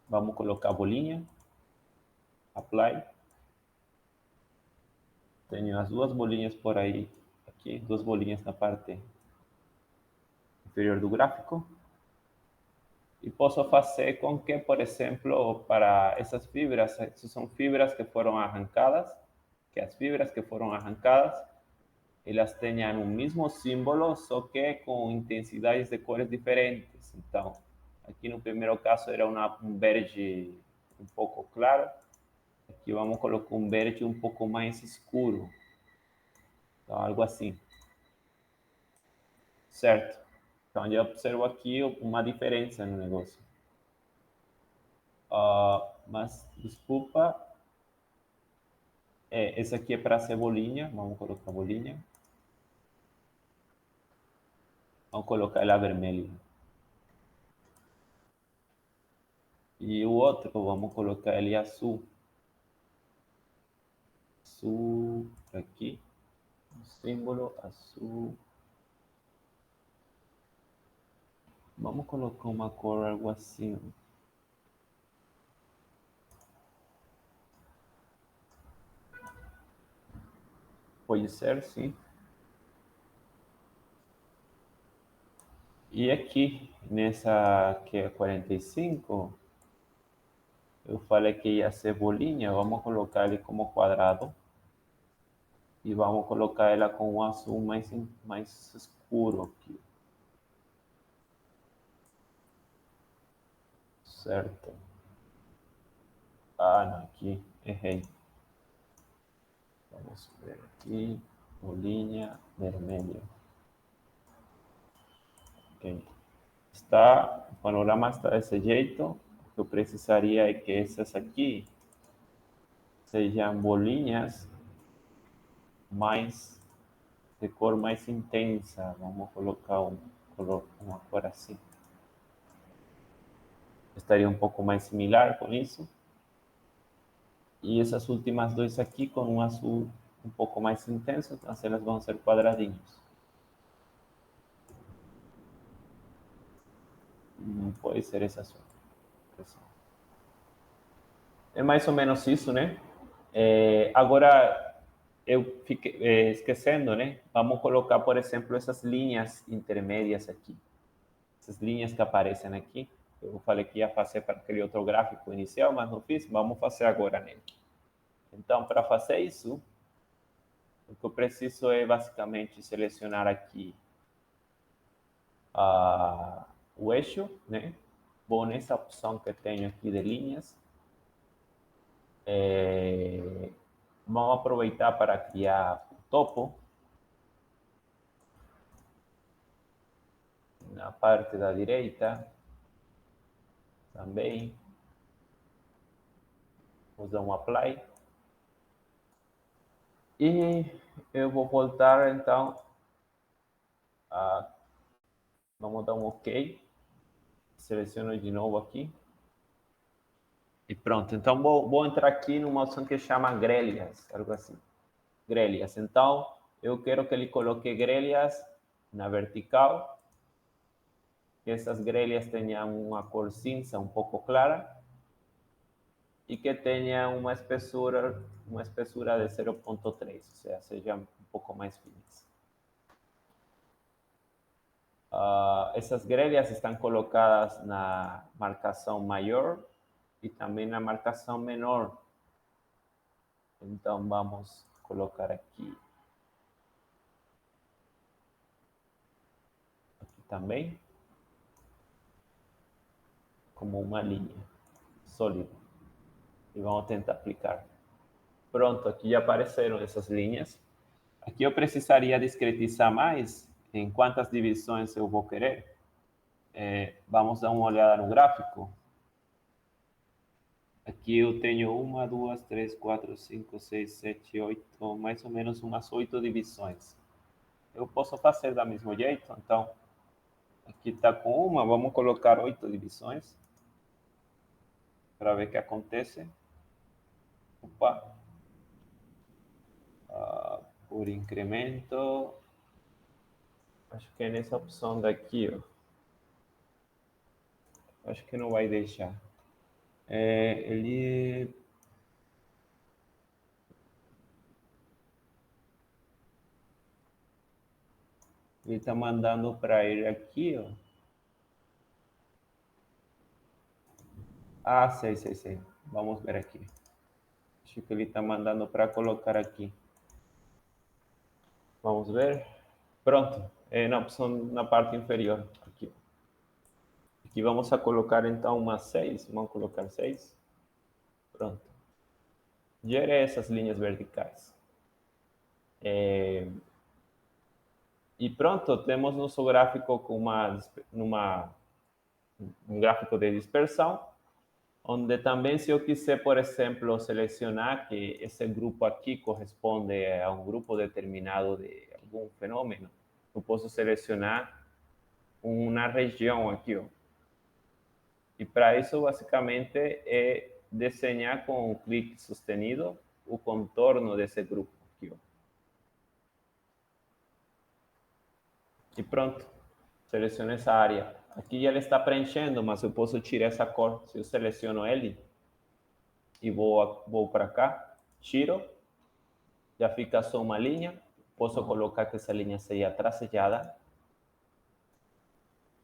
vamos colocar a bolinha, apply, tenho as duas bolinhas por aí, aqui, duas bolinhas na parte inferior do gráfico, e posso fazer com que, por exemplo, para essas fibras, essas são fibras que foram arrancadas, que as fibras que foram arrancadas, elas tenham o mesmo símbolo, só que com intensidades de cores diferentes. Então, aqui no primeiro caso era um verde um pouco claro, aqui vamos colocar um verde um pouco mais escuro, então, algo assim, certo? Então, já observo aqui uma diferença no negócio. Mas, desculpa, esse aqui é para a cebolinha, vamos colocar a bolinha. Vamos colocar ela vermelha. E o outro, vamos colocar ele azul. Azul, aqui. Símbolo azul. Vamos colocar uma cor, algo assim. Pode ser, sim. E aqui, nessa que é 45, Eu falei que ia ser bolinha, vamos colocar ele como quadrado. E vamos colocar ela com um azul mais escuro aqui. Certo. Ah, não, aqui errei. Vamos ver aqui, bolinha vermelha. Ok. O panorama está desse jeito. O que eu precisaria é que essas aqui sejam bolinhas mais de cor mais intensa. Vamos colocar uma cor assim. Estaria um pouco mais similar com isso. E essas últimas duas aqui com um azul um pouco mais intenso, então elas vão ser quadradinhos. Não pode ser essa só. É mais ou menos isso, né? Agora, eu fiquei esquecendo, né? Vamos colocar, por exemplo, essas linhas intermédias aqui. Essas linhas que aparecem aqui. Eu falei que ia fazer para aquele outro gráfico inicial, mas não fiz. Vamos fazer agora nele. Então, para fazer isso, o que eu preciso é basicamente selecionar aqui o eixo, né? Vou nessa opção que tenho aqui de linhas. Vamos aproveitar para criar o topo. Na parte da direita também. Vou dar um apply. E eu vou voltar então vamos dar um OK. Seleciono de novo aqui. E pronto. Então vou entrar aqui numa opção que chama grelhas, algo assim. Grelhas. Então eu quero que ele coloque grelhas na vertical. Que essas grelhas tenham uma cor cinza um pouco clara. E que tenha uma espessura de 0.3, ou seja, sejam um pouco mais finas. Essas grelhas estão colocadas na marcação maior e também na marcação menor. Então, vamos colocar aqui também, como uma linha sólida. E vamos tentar aplicar. Pronto, aqui já apareceram essas linhas. Aqui eu precisaria discretizar mais em quantas divisões eu vou querer. Vamos dar uma olhada no gráfico. Aqui eu tenho 1, 2, 3, 4, 5, 6, 7, 8, mais ou menos umas 8 divisões. Eu posso fazer do mesmo jeito, então, aqui está com uma, vamos colocar 8 divisões, para ver o que acontece. Opa! Por incremento, acho que é nessa opção daqui, ó. Acho que não vai deixar. Ele está mandando para ele aqui, ó. Sei. Vamos ver aqui. Acho que ele está mandando para colocar aqui. Vamos ver. Pronto. Na opção na parte inferior. Aqui. Aqui vamos a colocar então uma 6. Vamos colocar 6. Pronto. Gere essas linhas verticais. E pronto, temos nosso gráfico com um gráfico de dispersão, onde também, se eu quiser, por exemplo, selecionar que esse grupo aqui corresponde a um grupo determinado de algum fenômeno, eu posso selecionar uma região aqui, ó. E para isso, basicamente, é desenhar com um clique sustenido o contorno desse grupo aqui, ó. E pronto, seleciono essa área. Aqui já ele está preenchendo, mas eu posso tirar essa cor. Se eu seleciono ele e vou para cá, tiro, já fica só uma linha. Posso colocar que essa linha seja tracejada.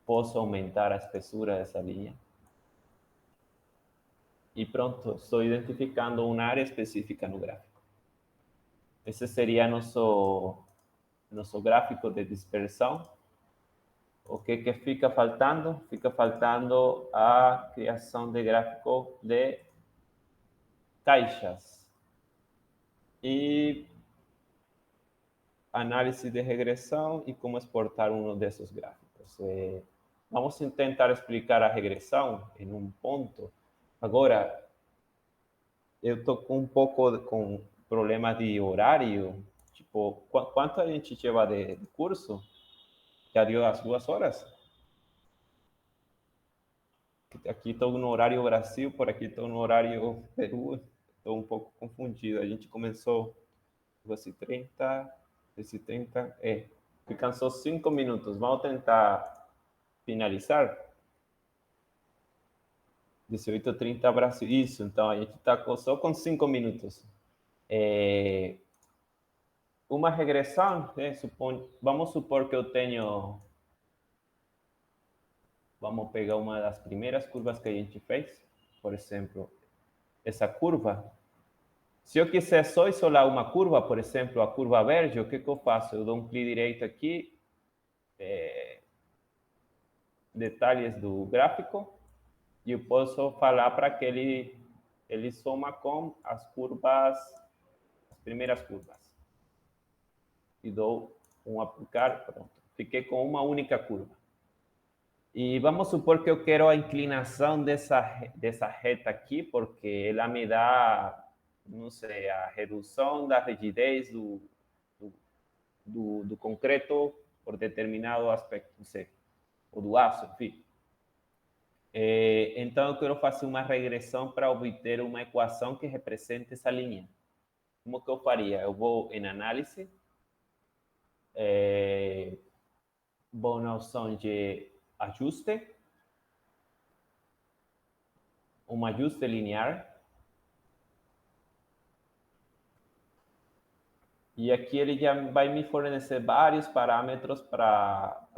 Posso aumentar a espessura dessa linha. E pronto, estou identificando uma área específica no gráfico. Esse seria nosso gráfico de dispersão. O que fica faltando? Fica faltando a criação de gráfico de caixas. E análise de regressão e como exportar um desses gráficos. Vamos tentar explicar a regressão em um ponto. Agora, eu estou com um pouco com problema de horário. Tipo, quanto a gente leva de curso? Já deu as 2 horas? Aqui estou no horário Brasil, por aqui estou no horário Peru. Estou um pouco confundido. A gente começou 2h30, 2h30. Cansou 5 minutos. Vamos tentar finalizar. 18h30 Brasil. Isso, então a gente está só com 5 minutos. Uma regressão, né? Vamos supor que eu tenho... Vamos pegar uma das primeiras curvas que a gente fez. Por exemplo, essa curva. Se eu quiser só isolar uma curva, por exemplo, a curva verde, o que eu faço? Eu dou um clique direito aqui, detalhes do gráfico, e eu posso falar para que ele soma com as curvas, as primeiras curvas. E dou um aplicar, pronto. Fiquei com uma única curva. E vamos supor que eu quero a inclinação dessa reta aqui, porque ela me dá, não sei, a redução da rigidez do concreto por determinado aspecto, não sei, ou do aço, enfim. Então, eu quero fazer uma regressão para obter uma equação que represente essa linha. Como que eu faria? Eu vou em análise, vou na opção de ajuste, um ajuste linear. E aqui ele já vai me fornecer vários parâmetros para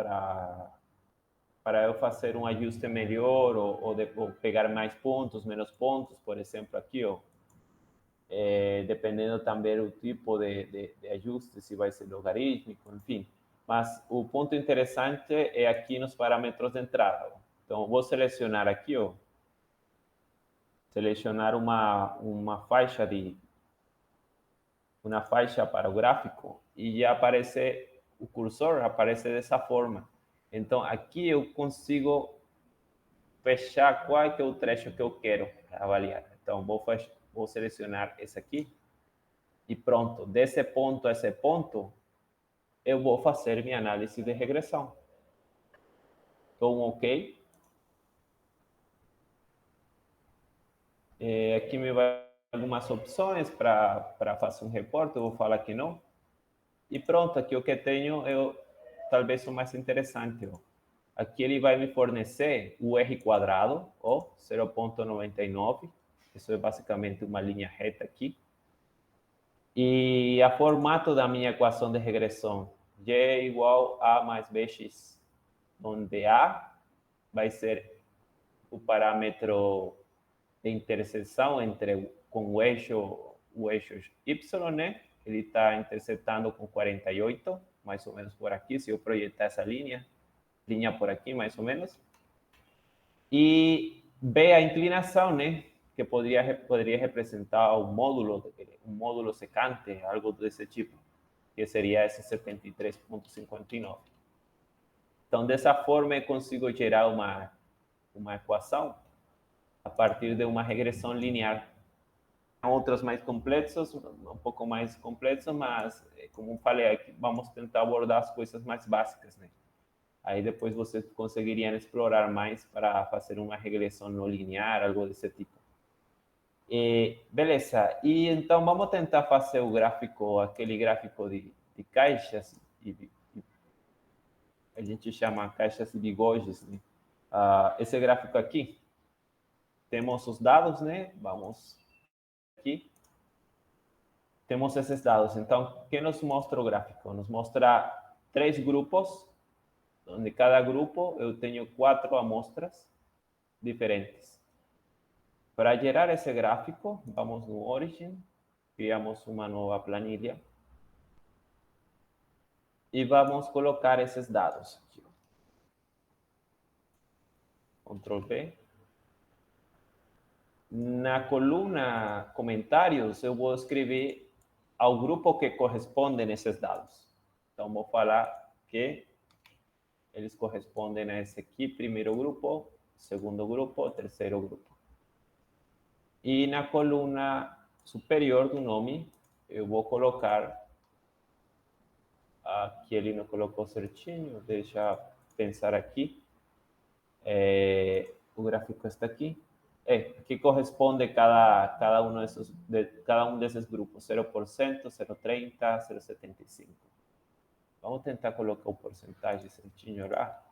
eu fazer um ajuste melhor ou pegar mais pontos, menos pontos, por exemplo, aqui, ó. Dependendo também do tipo de ajuste, se vai ser logarítmico, enfim. Mas o ponto interessante é aqui nos parâmetros de entrada. Ó. Então, vou selecionar aqui, ó. Selecionar uma faixa para o gráfico e já aparece o cursor, aparece dessa forma. Então, aqui eu consigo fechar qual é o trecho que eu quero avaliar. Então, vou selecionar esse aqui e pronto. Desse ponto a esse ponto, eu vou fazer minha análise de regressão. Então, OK. Aqui me vai algumas opções para fazer um reporte, eu vou falar que não. E pronto, aqui o que tenho é talvez o mais interessante. Ó. Aqui ele vai me fornecer o R quadrado, ó, 0,99. Isso é basicamente uma linha reta aqui. E o formato da minha equação de regressão, y é igual a mais bx, onde A vai ser o parâmetro de interseção com o eixo y, né? Ele está intersetando com 48, mais ou menos por aqui, se eu projetar essa linha por aqui, mais ou menos. E B, a inclinação, né? Que poderia representar um módulo secante, algo desse tipo, que seria esse 73,59. Então, dessa forma, eu consigo gerar uma equação a partir de uma regressão linear. Outros mais complexos, um pouco mais complexos, mas, como falei, aqui vamos tentar abordar as coisas mais básicas, né? Aí depois vocês conseguiriam explorar mais para fazer uma regressão não linear, algo desse tipo. Beleza, e então vamos tentar fazer o gráfico, aquele gráfico de caixas, a gente chama caixas de bigodes, né? Esse gráfico aqui, temos os dados, né? Vamos aqui. Temos esses dados. Então, o que nos mostra o gráfico? Nos mostra 3 grupos, onde cada grupo eu tenho 4 amostras diferentes. Para gerar esse gráfico, vamos no Origin, criamos uma nova planilha e vamos colocar esses dados aqui. Ctrl V. Na coluna comentários, eu vou escrever ao grupo que corresponde nesses dados. Então, vou falar que eles correspondem a esse aqui, primeiro grupo, segundo grupo, terceiro grupo. E na coluna superior do nome, eu vou colocar, aqui ele não colocou certinho, deixa eu pensar aqui, o gráfico está aqui, que corresponde cada um desses grupos, 0%, 0,30, 0,75. Vamos tentar colocar o porcentagem certinho lá,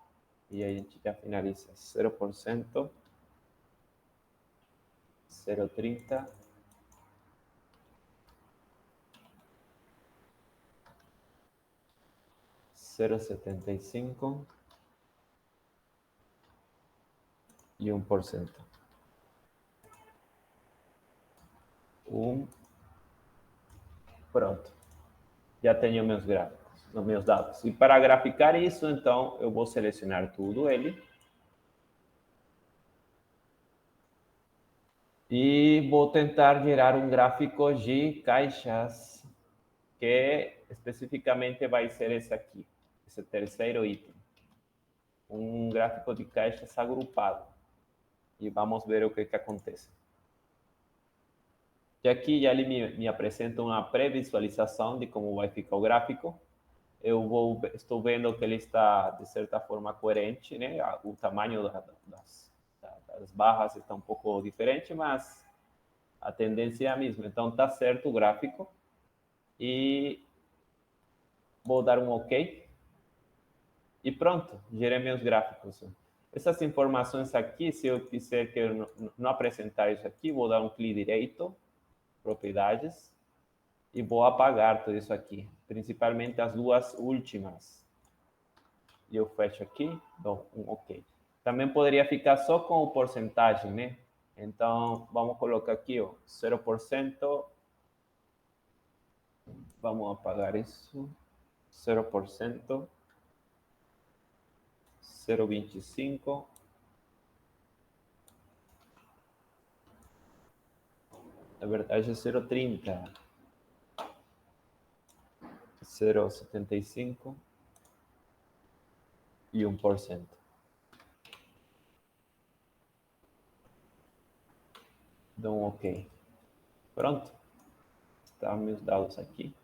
e aí a gente já finaliza. 0%, 0,30, 0,75 e 1%. Pronto. Já tenho meus gráficos, os meus dados. E para graficar isso, então, eu vou selecionar tudo ele. E vou tentar gerar um gráfico de caixas, que especificamente vai ser esse aqui, esse terceiro item. Um gráfico de caixas agrupado. E vamos ver o que acontece. E aqui já ele me apresenta uma pré-visualização de como vai ficar o gráfico. Estou vendo que ele está, de certa forma, coerente, né? O tamanho das barras está um pouco diferente, mas a tendência é a mesma. Então, está certo o gráfico. E vou dar um OK. E pronto, gerei meus gráficos. Essas informações aqui, se eu quiser que eu não apresentar isso aqui, vou dar um clique direito, propriedades, e vou apagar tudo isso aqui, principalmente as duas últimas. E eu fecho aqui, dou um OK. Também poderia ficar só com o porcentagem, né? Então, vamos colocar aqui, ó, 0%. Vamos apagar isso. 0%. 0,25. Na verdade é 0,30. 0,75 e 1%. Dou um OK. Pronto. Estão meus dados aqui.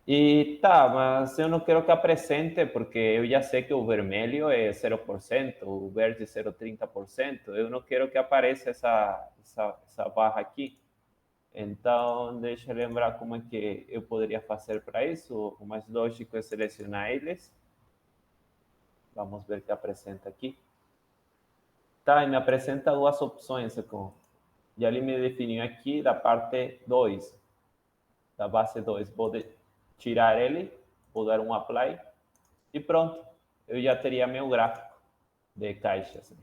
E tá, mas eu não quero que apresente, porque eu já sei que o vermelho é 0%, o verde é 0,30%. Eu não quero que apareça essa barra aqui. Então, deixa eu lembrar como é que eu poderia fazer para isso. O mais lógico é selecionar eles. Vamos ver o que apresenta aqui. Tá, e me apresenta duas opções. E ali me definiu aqui da parte 2, da base 2. Vou tirar ele, vou dar um apply e pronto. Eu já teria meu gráfico de caixas.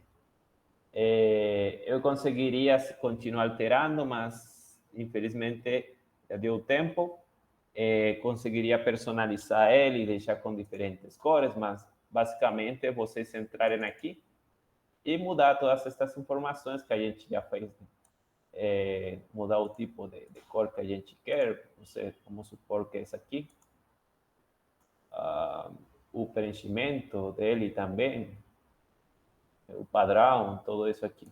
Eu conseguiria continuar alterando, mas infelizmente já deu tempo. Conseguiria personalizar ele e deixar com diferentes cores, mas basicamente é vocês entrarem aqui e mudar todas essas informações que a gente já fez, né? Mudar o tipo de cor que a gente quer, vamos supor que é esse aqui. O preenchimento dele também, o padrão, tudo isso aqui.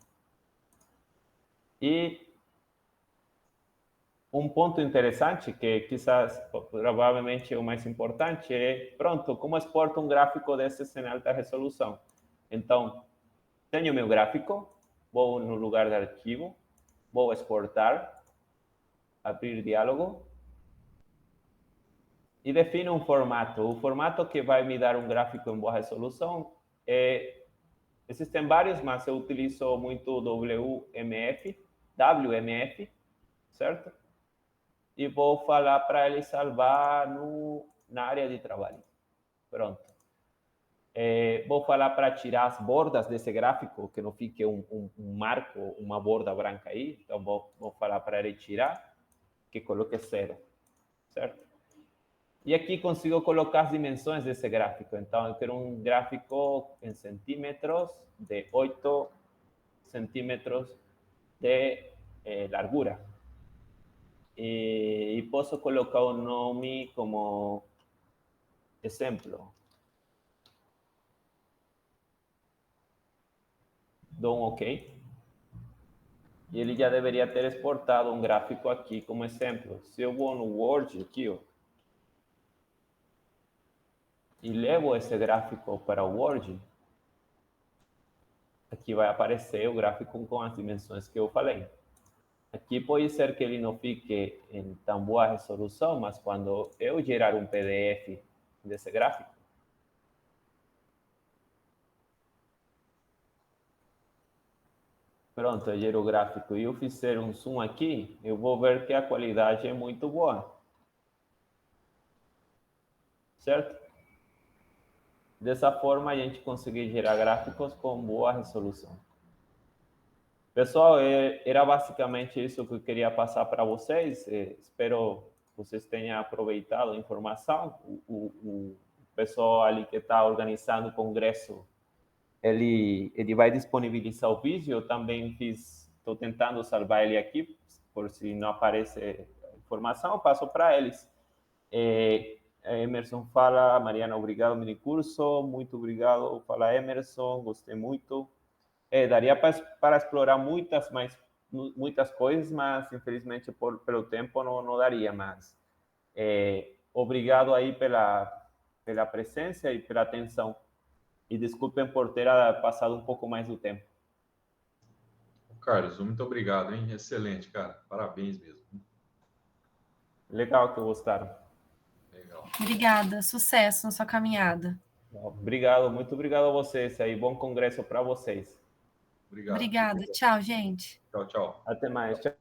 E um ponto interessante, que quizás, provavelmente, é o mais importante, é, pronto, como exporto um gráfico desses em alta resolução. Então, tenho meu gráfico, vou no lugar de arquivo, vou exportar, abrir diálogo, e defino um formato. O formato que vai me dar um gráfico em boa resolução existem vários, mas eu utilizo muito WMF, certo? E vou falar para ele salvar na área de trabalho. Pronto. Vou falar para tirar as bordas desse gráfico, que não fique um marco, uma borda branca aí. Então, vou falar para ele tirar, que coloque 0, certo? E aqui consigo colocar as dimensões desse gráfico. Então, eu quero um gráfico em centímetros de 8 centímetros de largura. E posso colocar o nome como exemplo. Dou um OK. E ele já deveria ter exportado um gráfico aqui como exemplo. Se eu vou no Word aqui, ó, e levo esse gráfico para o Word, aqui vai aparecer o gráfico com as dimensões que eu falei. Aqui pode ser que ele não fique em tão boa resolução, mas quando eu gerar um PDF desse gráfico, pronto, eu gero o gráfico e eu fizer um zoom aqui, eu vou ver que a qualidade é muito boa. Certo? Dessa forma, a gente consegue gerar gráficos com boa resolução. Pessoal, era basicamente isso que eu queria passar para vocês. Espero que vocês tenham aproveitado a informação. O pessoal ali que está organizando o congresso, ele vai disponibilizar o vídeo. Eu também estou tentando salvar ele aqui, por se não aparece a informação, eu passo para eles. Emerson fala, Mariana, obrigado, minicurso, muito obrigado, fala Emerson, gostei muito. Daria para explorar muitas coisas, mas infelizmente pelo tempo não daria, mas obrigado aí pela presença e pela atenção. E desculpem por ter passado um pouco mais do tempo. Carlos, muito obrigado, hein? Excelente, cara. Parabéns mesmo. Legal que gostaram. Legal. Obrigada, sucesso na sua caminhada. Obrigado, muito obrigado a vocês aí. Bom congresso para vocês. Obrigado. Obrigada, tchau, gente. Tchau, tchau. Até mais. Tchau.